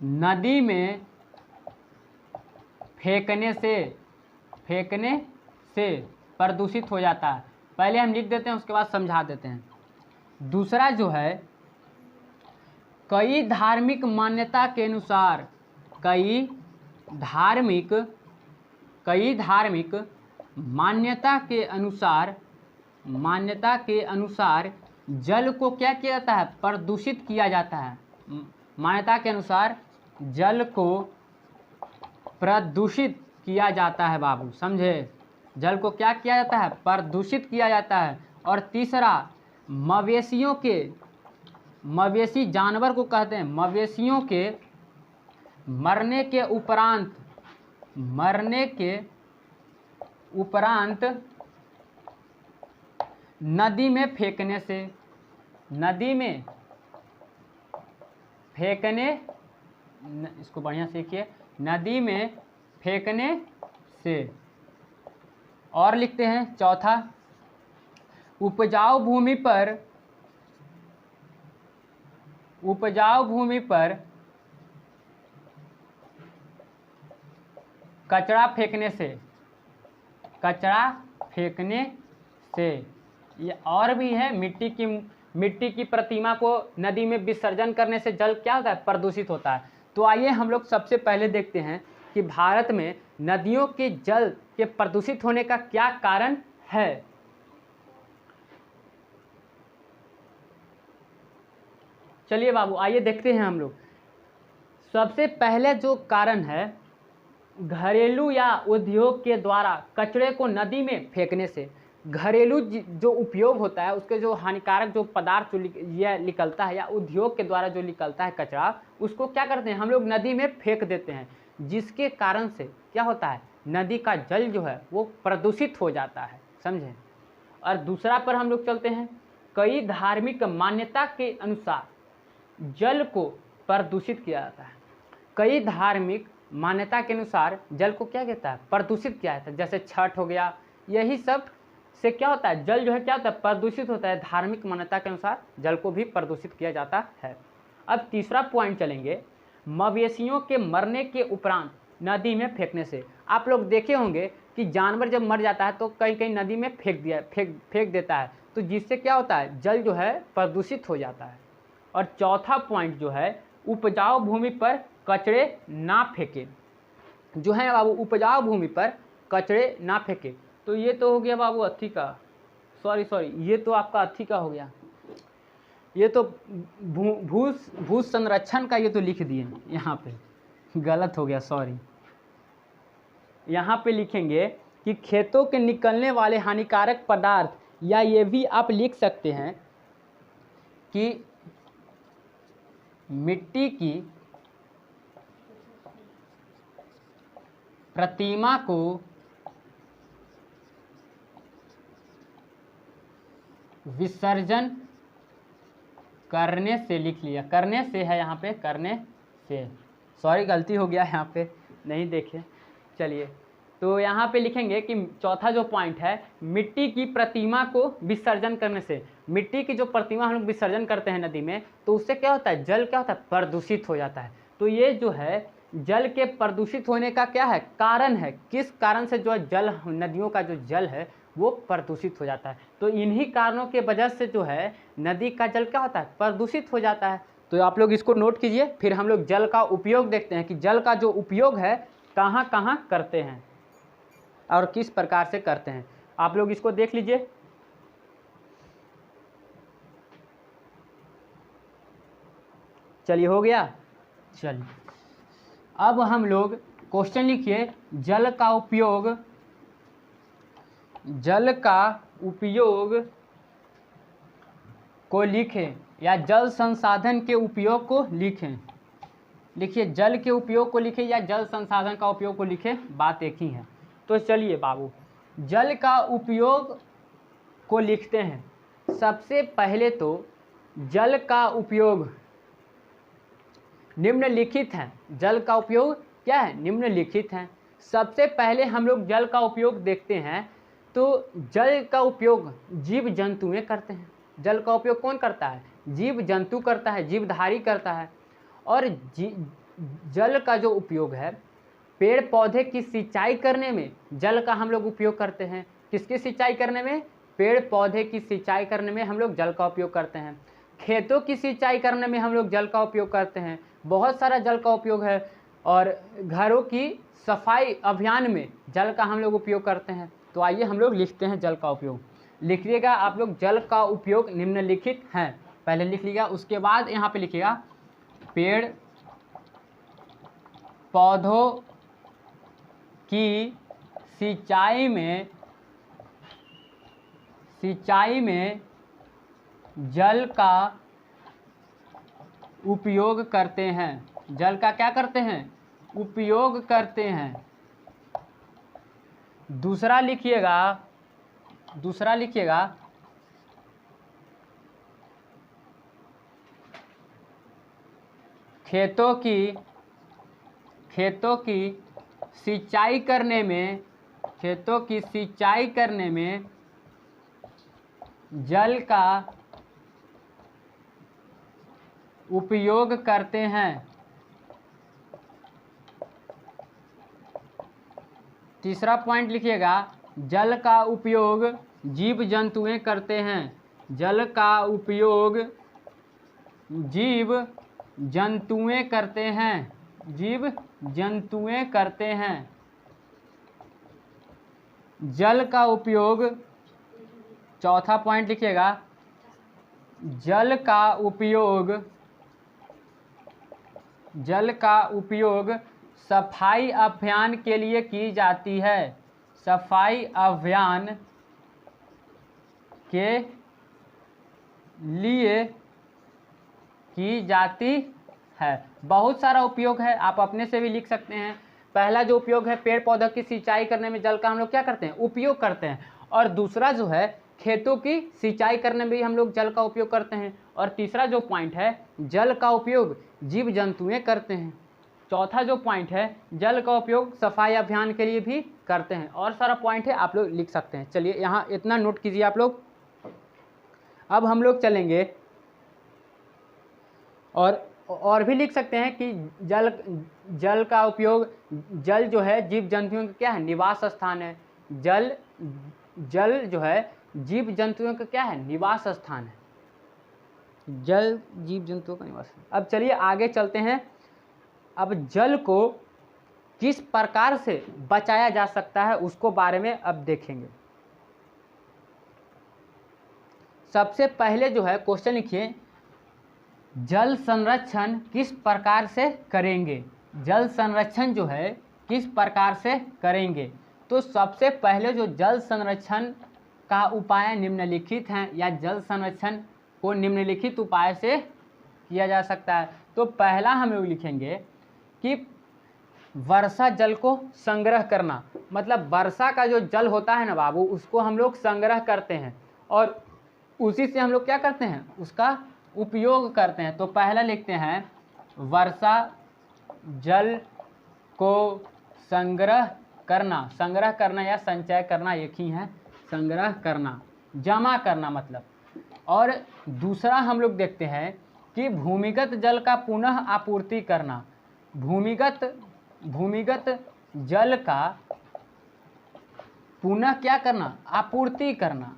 नदी में फेंकने से प्रदूषित हो जाता है। पहले हम लिख देते हैं, उसके बाद समझा देते हैं। दूसरा जो है, कई धार्मिक मान्यता के अनुसार, कई धार्मिक मान्यता के अनुसार जल को क्या किया जाता है, प्रदूषित किया जाता है। मान्यता के अनुसार जल को प्रदूषित किया जाता है बाबू, समझे। जल को क्या किया जाता है, प्रदूषित किया जाता है। और तीसरा, मवेशी जानवर को कहते हैं, मवेशियों के मरने के उपरांत नदी में फेंकने इसको बढ़िया सीखिए, नदी में फेंकने से। और लिखते हैं चौथा, उपजाऊ भूमि पर कचरा फेंकने से। ये और भी है, मिट्टी की प्रतिमा को नदी में विसर्जन करने से जल क्या होता है, प्रदूषित होता है। तो आइए हम लोग सबसे पहले देखते हैं कि भारत में नदियों के जल के प्रदूषित होने का क्या कारण है। चलिए बाबू आइए देखते हैं हम लोग। सबसे पहले जो कारण है, घरेलू या उद्योग के द्वारा कचरे को नदी में फेंकने से। घरेलू जो उपयोग होता है उसके जो हानिकारक जो पदार्थ यह निकलता है, या उद्योग के द्वारा जो निकलता है कचरा, उसको क्या करते हैं हम लोग नदी में फेंक देते हैं, जिसके कारण से क्या होता है, नदी का जल जो है वो प्रदूषित हो जाता है, समझे। और दूसरा पर हम लोग चलते हैं, कई धार्मिक मान्यता के अनुसार जल को प्रदूषित किया जाता है। कई धार्मिक मान्यता के अनुसार जल को क्या कहता है, प्रदूषित किया जाता है। जैसे छठ हो गया, यही सब से क्या होता है, जल जो है क्या होता है, प्रदूषित होता है। धार्मिक मान्यता के अनुसार जल को भी प्रदूषित किया जाता है। अब तीसरा पॉइंट चलेंगे, मवेशियों के मरने के उपरांत नदी में फेंकने से। आप लोग देखे होंगे कि जानवर जब मर जाता है तो कहीं कहीं नदी में फेंक देता है, तो जिससे क्या होता है, जल जो है प्रदूषित हो जाता है। और चौथा पॉइंट जो है, उपजाऊ भूमि पर कचरे ना फेंके। जो है बाबू, उपजाऊ भूमि पर कचरे ना फेंके। तो ये तो हो गया बाबू अथी का, सॉरी ये तो आपका अथी का हो गया, ये तो भू संरक्षण का ये तो लिख दिए यहाँ पे, गलत हो गया, सॉरी। यहाँ पे लिखेंगे कि खेतों के निकलने वाले हानिकारक पदार्थ, या ये भी आप लिख सकते हैं कि मिट्टी की प्रतिमा को विसर्जन करने से, लिख लिया, करने से है यहाँ पे, करने से, सॉरी गलती हो गया यहाँ पे, नहीं देखे। चलिए, तो यहाँ पे लिखेंगे कि चौथा जो पॉइंट है, मिट्टी की प्रतिमा को विसर्जन करने से। मिट्टी की जो प्रतिमा हम लोग विसर्जन करते हैं नदी में, तो उससे क्या होता है, जल क्या होता है, प्रदूषित हो जाता है। तो ये जो है जल के प्रदूषित होने का क्या है, कारण है, किस कारण से जो जल, नदियों का जो जल है वो प्रदूषित हो जाता है। तो इन्हीं कारणों के वजह से जो है नदी का जल क्या होता है, प्रदूषित हो जाता है। तो आप लोग इसको नोट कीजिए। फिर हम लोग जल का उपयोग देखते हैं कि जल का जो उपयोग है कहाँ कहाँ करते हैं और किस प्रकार से करते हैं। आप लोग इसको देख लीजिए। चलिए, हो गया। चलिए, अब हम लोग क्वेश्चन लिखिए, जल का उपयोग को लिखें, या जल संसाधन के उपयोग को लिखें। लिखिए, जल के उपयोग को लिखें या जल संसाधन का उपयोग को लिखें, बात एक ही है। तो चलिए बाबू, जल का उपयोग को लिखते हैं। सबसे पहले तो जल का उपयोग निम्नलिखित है। जल का उपयोग क्या है, निम्नलिखित है। सबसे पहले हम लोग जल का उपयोग देखते हैं, तो जल का उपयोग जीव जंतुएं करते हैं। जल का उपयोग कौन करता है, जीव जंतु करता है, जीवधारी करता है। और जल का जो उपयोग है, पेड़ पौधे की सिंचाई करने में जल का हम लोग उपयोग करते हैं। किसकी सिंचाई करने में, पेड़ पौधे की सिंचाई करने में हम लोग जल का उपयोग करते हैं। खेतों की सिंचाई करने में हम लोग जल का उपयोग करते हैं। बहुत सारा जल का उपयोग है। और घरों की सफाई अभियान में जल का हम लोग उपयोग करते हैं। तो आइए हम लोग लिखते हैं जल का उपयोग। लिखिएगा आप लोग, जल का उपयोग निम्नलिखित हैं, पहले लिख लीजिएगा। उसके बाद यहाँ पे लिखिएगा, पेड़ पौधों की सिंचाई में जल का उपयोग करते हैं। जल का क्या करते हैं, उपयोग करते हैं। दूसरा लिखिएगा, खेतों की सिंचाई करने में जल का उपयोग करते हैं। तीसरा पॉइंट लिखिएगा, जल का उपयोग जीव जंतुएं करते हैं। जल का उपयोग जीव जंतुएं करते हैं। जल का उपयोग, चौथा पॉइंट लिखिएगा, जल का उपयोग सफाई अभियान के लिए की जाती है। सफाई अभियान के लिए की जाती है। बहुत सारा उपयोग है, आप अपने से भी लिख सकते हैं। पहला जो उपयोग है, पेड़ पौधों की सिंचाई करने में जल का हम लोग क्या करते हैं, उपयोग करते हैं। और दूसरा जो है, खेतों की सिंचाई करने में भी हम लोग जल का उपयोग करते हैं। और तीसरा जो पॉइंट है, जल का उपयोग जीव जंतुएं करते हैं। चौथा जो पॉइंट है, जल का उपयोग सफाई अभियान के लिए भी करते हैं। और सारा पॉइंट है, आप लोग लिख सकते हैं। चलिए यहाँ इतना नोट कीजिए आप लोग। अब हम लोग चलेंगे और भी लिख सकते हैं कि जल का उपयोग, जल जो है जीव जंतुओं का क्या है, निवास स्थान है। जल जो है जीव जंतुओं का क्या है, निवास स्थान है। जल जीव जंतुओं का निवास। अब चलिए आगे चलते हैं। अब जल को किस प्रकार से बचाया जा सकता है उसको बारे में अब देखेंगे। सबसे पहले जो है क्वेश्चन लिखिए, जल संरक्षण किस प्रकार से करेंगे। जल संरक्षण जो है किस प्रकार से करेंगे। तो सबसे पहले जो जल संरक्षण का उपाय निम्नलिखित हैं, या जल संरक्षण को निम्नलिखित उपाय से किया जा सकता है। तो पहला हम लोग लिखेंगे कि वर्षा जल को संग्रह करना। मतलब वर्षा का जो जल होता है ना बाबू, उसको हम लोग संग्रह करते हैं और उसी से हम लोग क्या करते हैं, उसका उपयोग करते हैं। तो पहला लिखते हैं, वर्षा जल को संग्रह करना। संग्रह करना या संचय करना एक ही है। संग्रह करना, जमा करना मतलब। और दूसरा हम लोग देखते हैं कि भूमिगत जल का पुनः आपूर्ति करना। भूमिगत जल का पुनः क्या करना, आपूर्ति करना।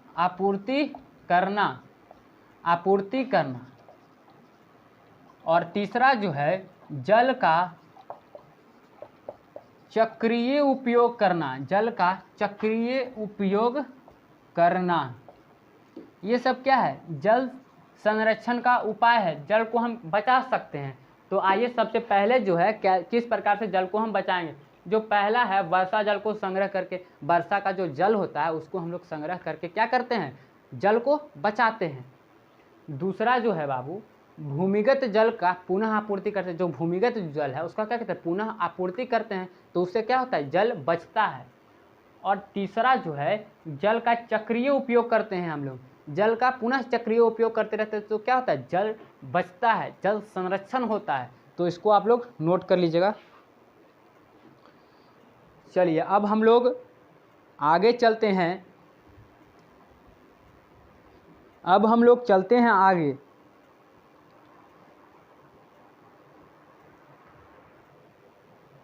आपूर्ति करना। और तीसरा जो है, जल का चक्रीय उपयोग करना। जल का चक्रीय उपयोग करना। ये सब क्या है, जल संरक्षण का उपाय है। जल को हम बचा सकते हैं। तो आइए सबसे पहले जो है किस प्रकार से जल को हम बचाएंगे। जो पहला है, वर्षा जल को संग्रह करके, वर्षा का जो जल होता है उसको हम लोग संग्रह करके क्या करते हैं, जल को बचाते हैं। दूसरा जो है बाबू, भूमिगत जल का पुनः आपूर्ति करते हैं। जो भूमिगत जल है उसका क्या कहते हैं, पुनः आपूर्ति करते हैं। तो उससे क्या होता है, जल बचता है। और तीसरा जो है, जल का चक्रीय उपयोग करते हैं हम लोग। जल का पुनः चक्रीय उपयोग करते रहते हैं तो क्या होता है, जल बचता है, जल संरक्षण होता है। तो इसको आप लोग नोट कर लीजिएगा। चलिए अब हम लोग आगे चलते हैं। अब हम लोग चलते हैं आगे।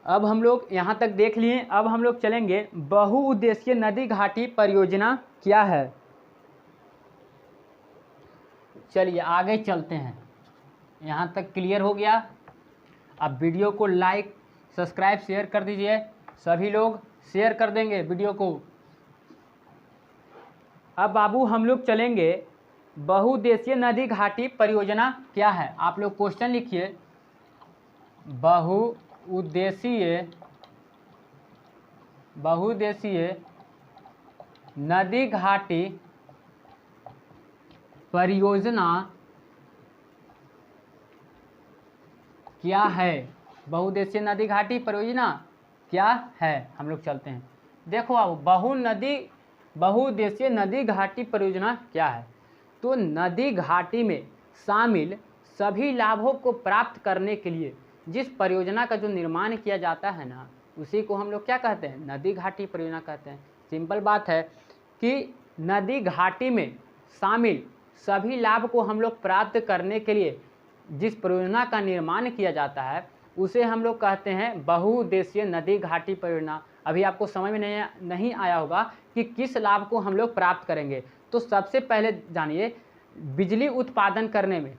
अब हम लोग यहाँ तक देख लिए। अब हम लोग चलेंगे, बहुउद्देशीय नदी घाटी परियोजना क्या है। चलिए आगे चलते हैं। यहाँ तक क्लियर हो गया। अब वीडियो को लाइक सब्सक्राइब शेयर कर दीजिए। सभी लोग शेयर कर देंगे वीडियो को। अब बाबू हम लोग चलेंगे, बहुउद्देशीय नदी घाटी परियोजना क्या है। आप लोग क्वेश्चन लिखिए, बहुउद्देशीय नदी घाटी परियोजना क्या है। बहुउद्देशीय नदी घाटी परियोजना क्या है, हम लोग चलते हैं। देखो अब बहुउद्देशीय नदी घाटी परियोजना क्या है। तो नदी घाटी में शामिल सभी लाभों को प्राप्त करने के लिए जिस परियोजना का जो निर्माण किया जाता है ना, उसी को हम लोग क्या कहते हैं, नदी घाटी परियोजना कहते हैं। सिंपल बात है कि नदी घाटी में शामिल सभी लाभ को हम लोग प्राप्त करने के लिए जिस परियोजना का निर्माण किया जाता है उसे हम लोग कहते हैं बहुउद्देशीय नदी घाटी परियोजना। अभी आपको समझ में नहीं आया होगा कि किस लाभ को हम लोग प्राप्त करेंगे। तो सबसे पहले जानिए, बिजली उत्पादन करने में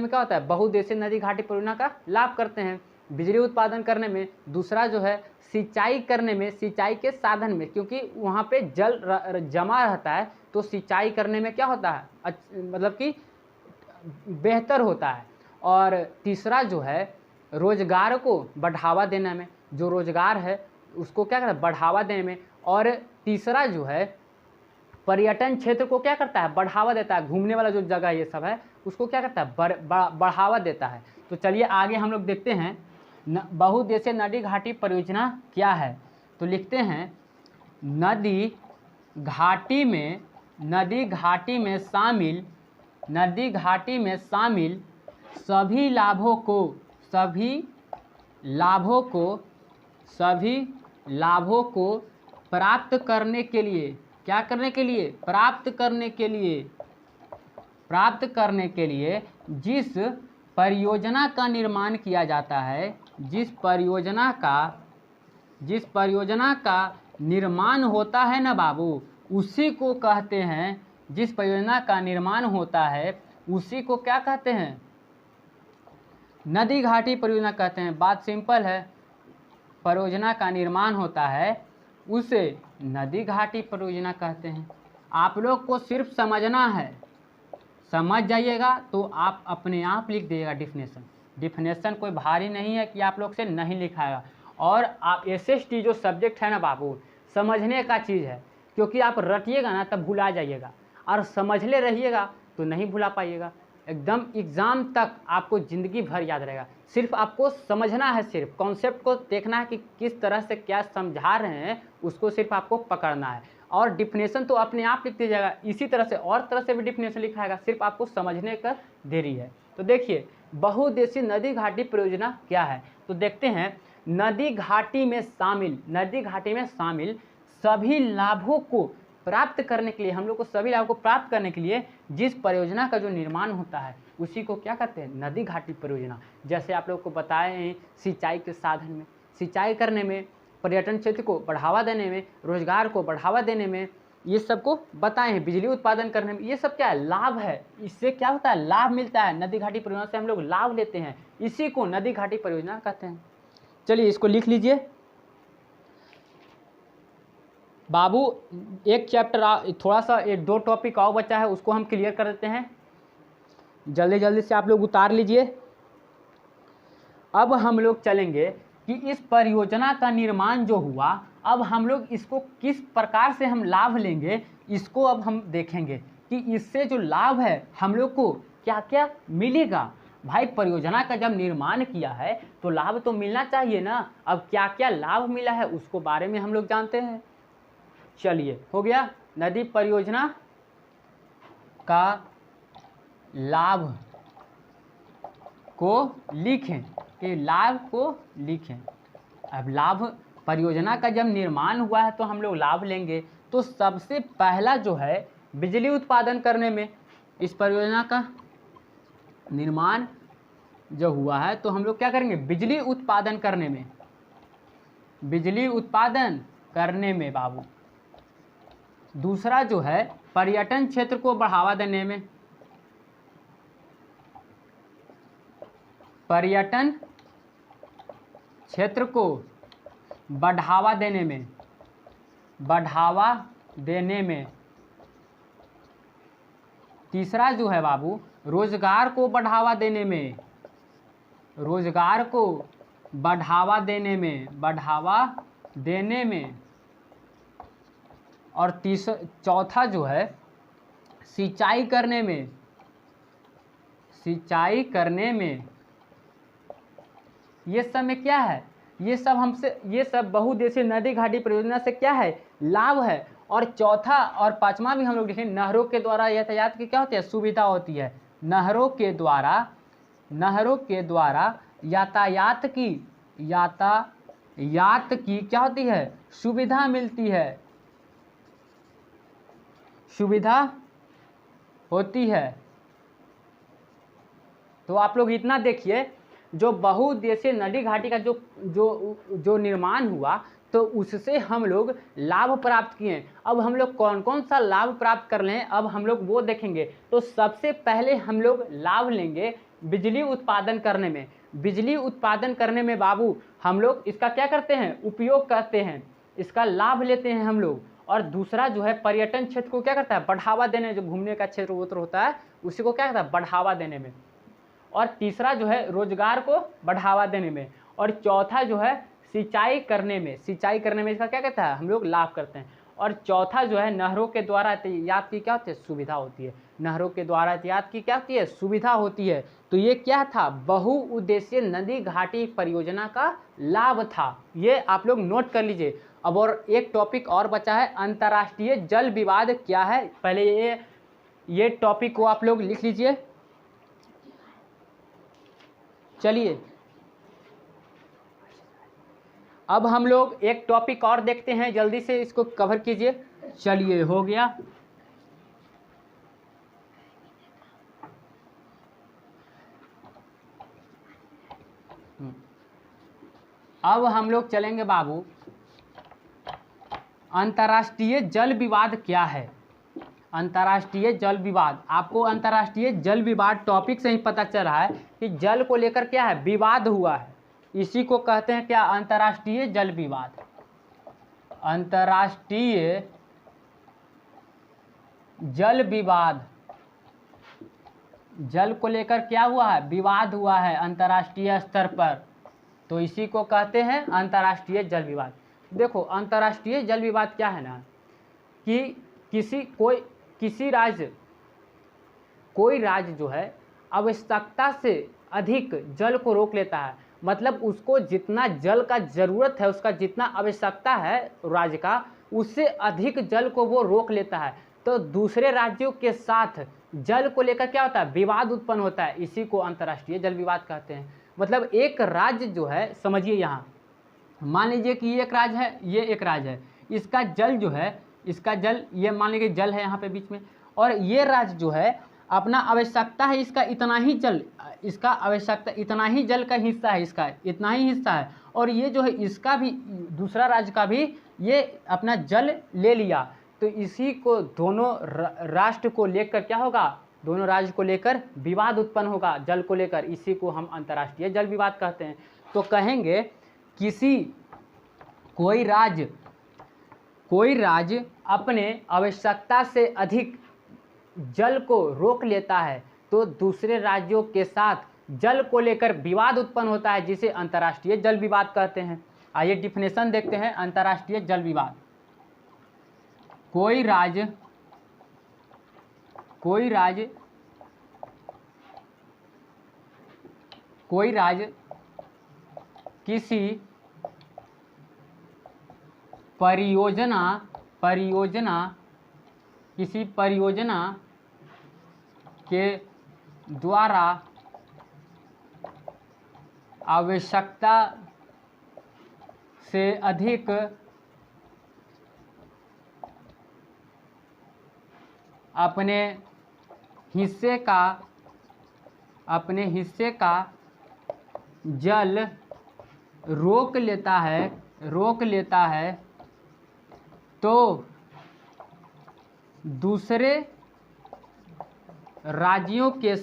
क्या होता है, बहुउद्देशीय नदी घाटी परियोजना का लाभ करते हैं, बिजली उत्पादन करने में। दूसरा जो है, सिंचाई करने में, सिंचाई के साधन में, क्योंकि वहाँ पे जल जमा रहता है तो सिंचाई करने में क्या होता है, मतलब कि बेहतर होता है। और तीसरा जो है, रोजगार को बढ़ावा देने में, जो रोजगार है उसको क्या करता है, बढ़ावा देने में। और तीसरा जो है, पर्यटन क्षेत्र को क्या करता है, बढ़ावा देता है। घूमने वाला जो जगह ये सब है उसको क्या करता है, बढ़ावा देता है। तो चलिए आगे हम लोग देखते हैं, बहुउद्देशीय नदी घाटी परियोजना क्या है। तो लिखते हैं, नदी घाटी में शामिल सभी लाभों को सभी लाभों को प्राप्त करने के लिए, क्या करने के लिए, प्राप्त करने के लिए जिस परियोजना का निर्माण किया जाता है, जिस परियोजना का निर्माण होता है ना बाबू, उसी को कहते हैं, जिस परियोजना का निर्माण होता है उसी को क्या कहते हैं, नदी घाटी परियोजना कहते हैं। बात सिंपल है, परियोजना का निर्माण होता है उसे नदी घाटी परियोजना कहते हैं। आप लोग को सिर्फ समझना है, समझ जाइएगा तो आप अपने आप लिख दीजिएगा डिफिनेशन कोई भारी नहीं है कि आप लोग से नहीं लिखाएगा। और आप SST जो सब्जेक्ट है ना बाबू, समझने का चीज़ है, क्योंकि आप रटिएगा ना तब भुला जाइएगा, और समझ ले रहिएगा तो नहीं भुला पाइएगा। एकदम एग्ज़ाम तक आपको ज़िंदगी भर याद रहेगा। सिर्फ आपको समझना है, सिर्फ कॉन्सेप्ट को देखना है कि किस तरह से क्या समझा रहे हैं, उसको सिर्फ आपको पकड़ना है। और डिफिनेशन तो अपने आप लिख दीजिएगा, इसी तरह से और तरह से भी डिफिनेशन लिखाएगा, सिर्फ आपको समझने का देरी है। तो देखिए बहुउद्देशीय नदी घाटी परियोजना क्या है, तो देखते हैं। नदी घाटी में शामिल सभी लाभों को प्राप्त करने के लिए, हम लोग को सभी लाभों को प्राप्त करने के लिए जिस परियोजना का जो निर्माण होता है उसी को क्या कहते हैं, नदी घाटी परियोजना। जैसे आप लोग को बताए हैं, सिंचाई के साधन में, सिंचाई करने में, पर्यटन क्षेत्र को बढ़ावा देने में, रोजगार को बढ़ावा देने में, ये सबको बताए हैं, बिजली उत्पादन करने में, ये सब क्या है, लाभ है। इससे क्या होता है, लाभ मिलता है। नदी घाटी परियोजना से हम लोग लाभ लेते हैं, इसी को नदी घाटी परियोजना कहते हैं। चलिए इसको लिख लीजिए बाबू। एक चैप्टर थोड़ा सा, एक 2 टॉपिक और बचा है, उसको हम क्लियर कर देते हैं। जल्दी जल्दी से आप लोग उतार लीजिए। अब हम लोग चलेंगे कि इस परियोजना का निर्माण जो हुआ, अब हम लोग इसको किस प्रकार से हम लाभ लेंगे, इसको अब हम देखेंगे कि इससे जो लाभ है हम लोग को क्या क्या मिलेगा। भाई परियोजना का जब निर्माण किया है तो लाभ तो मिलना चाहिए ना। अब क्या क्या लाभ मिला है उसको बारे में हम लोग जानते हैं। चलिए हो गया, नदी परियोजना का लाभ को लिखें, कि लाभ को लिखें। अब लाभ, परियोजना का जब निर्माण हुआ है तो हम लोग लाभ लेंगे। तो सबसे पहला जो है बिजली उत्पादन करने में, इस परियोजना का निर्माण जो हुआ है तो हम लोग क्या करेंगे, बिजली उत्पादन करने में, बिजली उत्पादन करने में बाबू। दूसरा जो है पर्यटन क्षेत्र को बढ़ावा देने में, पर्यटन क्षेत्र को बढ़ावा देने में, बढ़ावा देने में। तीसरा जो है बाबू रोजगार को बढ़ावा देने में, रोजगार को बढ़ावा देने में, बढ़ावा देने में। और चौथा जो है सिंचाई करने में, सिंचाई करने में। ये सब में क्या है, ये सब बहुउद्देशीय नदी घाटी परियोजना से क्या है, लाभ है। और चौथा और पांचवा भी हम लोग देखें, नहरों के द्वारा यातायात की क्या होती है, सुविधा होती है। नहरों के द्वारा यातायात की क्या होती है, सुविधा मिलती है, सुविधा होती है। तो आप लोग इतना देखिए, जो बहुउद्देशीय नदी घाटी का जो निर्माण हुआ तो उससे हम लोग लाभ प्राप्त किए। अब हम लोग कौन कौन सा लाभ प्राप्त कर लें, अब हम लोग वो देखेंगे। तो सबसे पहले हम लोग लाभ लेंगे बिजली उत्पादन करने में। बिजली उत्पादन करने में बाबू हम लोग इसका क्या करते हैं, उपयोग करते हैं, इसका लाभ लेते हैं हम लोग। और दूसरा जो है पर्यटन क्षेत्र को क्या करता है, बढ़ावा देने, जो घूमने का क्षेत्र होता है उसी को क्या करता है, बढ़ावा देने में। और तीसरा जो है रोजगार को बढ़ावा देने में। और चौथा जो है सिंचाई करने में, सिंचाई करने में इसका क्या कहता है, हम लोग लाभ करते हैं। और चौथा जो है नहरों के द्वारा यातायात की क्या होती है, सुविधा होती है। नहरों के द्वारा यातायात की क्या होती है, सुविधा होती है। तो ये क्या था, बहुउद्देशीय नदी घाटी परियोजना का लाभ था। ये आप लोग नोट कर लीजिए। अब और एक टॉपिक और बचा है, अंतर्राष्ट्रीय जल विवाद क्या है। पहले ये टॉपिक को आप लोग लिख लीजिए। चलिए अब हम लोग एक टॉपिक और देखते हैं, जल्दी से इसको कवर कीजिए। चलिए, हो गया। अब हम लोग चलेंगे बाबू, अंतर्राष्ट्रीय जल विवाद क्या है। अंतर्राष्ट्रीय जल विवाद, आपको अंतर्राष्ट्रीय जल विवाद टॉपिक से ही पता चल रहा है कि जल को लेकर क्या है, विवाद हुआ है। इसी को कहते हैं क्या, अंतर्राष्ट्रीय जल विवाद। अंतर्राष्ट्रीय जल विवाद, जल को लेकर क्या हुआ है, विवाद हुआ है अंतर्राष्ट्रीय स्तर पर, तो इसी को कहते हैं अंतर्राष्ट्रीय जल विवाद। देखो, अंतर्राष्ट्रीय जल विवाद क्या है ना, कि कोई राज्य जो है आवश्यकता से अधिक जल को रोक लेता है, मतलब उसको जितना जल का ज़रूरत है, उसका जितना आवश्यकता है राज्य का, उससे अधिक जल को वो रोक लेता है। तो दूसरे राज्यों के साथ जल को लेकर क्या होता है, विवाद उत्पन्न होता है। इसी को अंतर्राष्ट्रीय जल विवाद कहते हैं। मतलब एक राज्य जो है, समझिए यहाँ मान लीजिए कि ये एक राज्य है, ये एक राज्य है, इसका जल जो है, इसका जल, ये मान लीजिए जल है यहाँ पे बीच में, और ये राज्य जो है अपना आवश्यकता है इसका इतना ही जल, इसका आवश्यकता इतना ही जल का हिस्सा है, इसका इतना ही हिस्सा है, और ये जो है इसका भी, दूसरा राज्य का भी ये अपना जल ले लिया। तो इसी को दोनों राष्ट्र को लेकर क्या होगा, दोनों राज्य को लेकर विवाद उत्पन्न होगा जल को लेकर। इसी को हम अंतर्राष्ट्रीय जल विवाद कहते हैं। तो कहेंगे कोई राज्य अपने आवश्यकता से अधिक जल को रोक लेता है, तो दूसरे राज्यों के साथ जल को लेकर विवाद उत्पन्न होता है, जिसे अंतर्राष्ट्रीय जल विवाद कहते हैं। आइए डिफिनेशन देखते हैं अंतर्राष्ट्रीय जल विवाद। कोई राज्य किसी परियोजना के द्वारा आवश्यकता से अधिक अपने हिस्से का जल रोक लेता है, तो दूसरे राज्यों के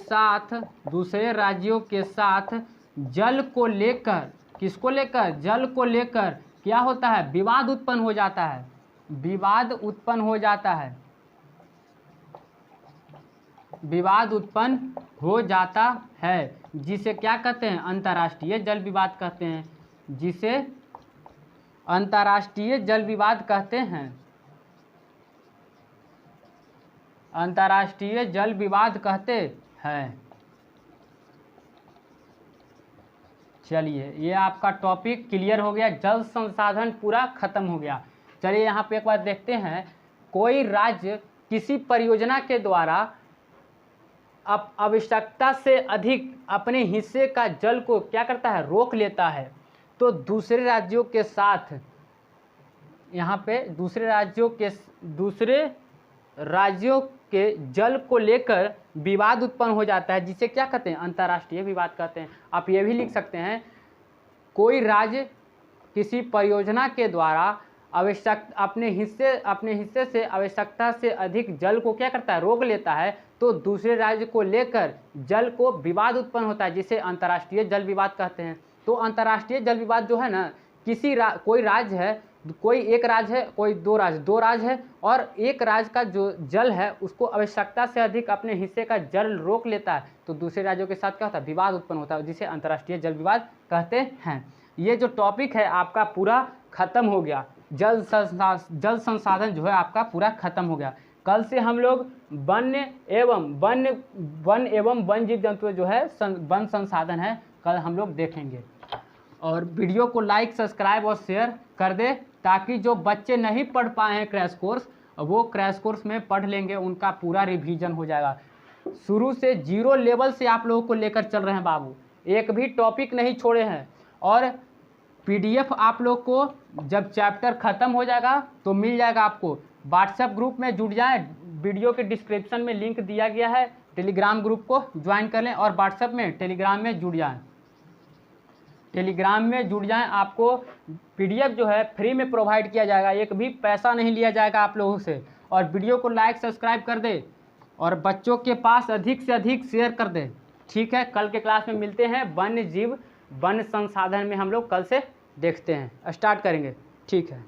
साथ जल को लेकर, किसको लेकर, जल को लेकर क्या होता है, विवाद उत्पन्न हो जाता है, जिसे क्या कहते हैं, अंतर्राष्ट्रीय जल विवाद कहते हैं, जिसे अंतर्राष्ट्रीय जल विवाद कहते हैं। अंतर्राष्ट्रीय जल विवाद कहते हैं। चलिए, ये आपका टॉपिक क्लियर हो गया, जल संसाधन पूरा खत्म हो गया। चलिए यहाँ पे एक बार देखते हैं, कोई राज्य किसी परियोजना के द्वारा आवश्यकता से अधिक अपने हिस्से का जल को क्या करता है, रोक लेता है, तो दूसरे राज्यों के साथ, यहाँ पे दूसरे राज्यों के जल को लेकर विवाद उत्पन्न हो जाता है, जिसे क्या कहते हैं, अंतर्राष्ट्रीय विवाद कहते हैं। आप ये भी लिख सकते हैं, कोई राज्य किसी परियोजना के द्वारा अपने हिस्से से आवश्यकता से अधिक जल को क्या करता है, रोक लेता है, तो दूसरे राज्य को लेकर जल को विवाद उत्पन्न होता है, जिसे अंतर्राष्ट्रीय जल विवाद कहते हैं। तो अंतर्राष्ट्रीय जल विवाद जो है ना, कोई राज्य है, कोई एक राज्य है, कोई दो राज्य है, और एक राज्य का जो जल है उसको आवश्यकता से अधिक अपने हिस्से का जल रोक लेता है, तो दूसरे राज्यों के साथ क्या होता है, विवाद उत्पन्न होता है, जिसे अंतर्राष्ट्रीय जल विवाद कहते हैं। ये जो टॉपिक है आपका पूरा खत्म हो गया, जल संसाधन जो है आपका पूरा खत्म हो गया। कल से हम लोग वन एवं वन जीव जंतु जो है वन संसाधन है, कल हम लोग देखेंगे। और वीडियो को लाइक, सब्सक्राइब और शेयर कर दे, ताकि जो बच्चे नहीं पढ़ पाए हैं क्रैश कोर्स, वो क्रैश कोर्स में पढ़ लेंगे, उनका पूरा रिवीजन हो जाएगा। शुरू से 0 लेवल से आप लोगों को लेकर चल रहे हैं बाबू, एक भी टॉपिक नहीं छोड़े हैं। और PDF आप लोग को जब चैप्टर ख़त्म हो जाएगा तो मिल जाएगा आपको। व्हाट्सएप ग्रुप में जुड़ जाएं, वीडियो के डिस्क्रिप्शन में लिंक दिया गया है, टेलीग्राम ग्रुप को ज्वाइन कर लें और व्हाट्सएप में टेलीग्राम में जुड़ जाएं। टेलीग्राम में जुड़ जाएं, आपको PDF जो है फ्री में प्रोवाइड किया जाएगा, एक भी पैसा नहीं लिया जाएगा आप लोगों से। और वीडियो को लाइक सब्सक्राइब कर दें और बच्चों के पास अधिक से अधिक शेयर कर दें। ठीक है, कल के क्लास में मिलते हैं। वन्य जीव वन संसाधन में हम लोग कल से देखते हैं, स्टार्ट करेंगे। ठीक है।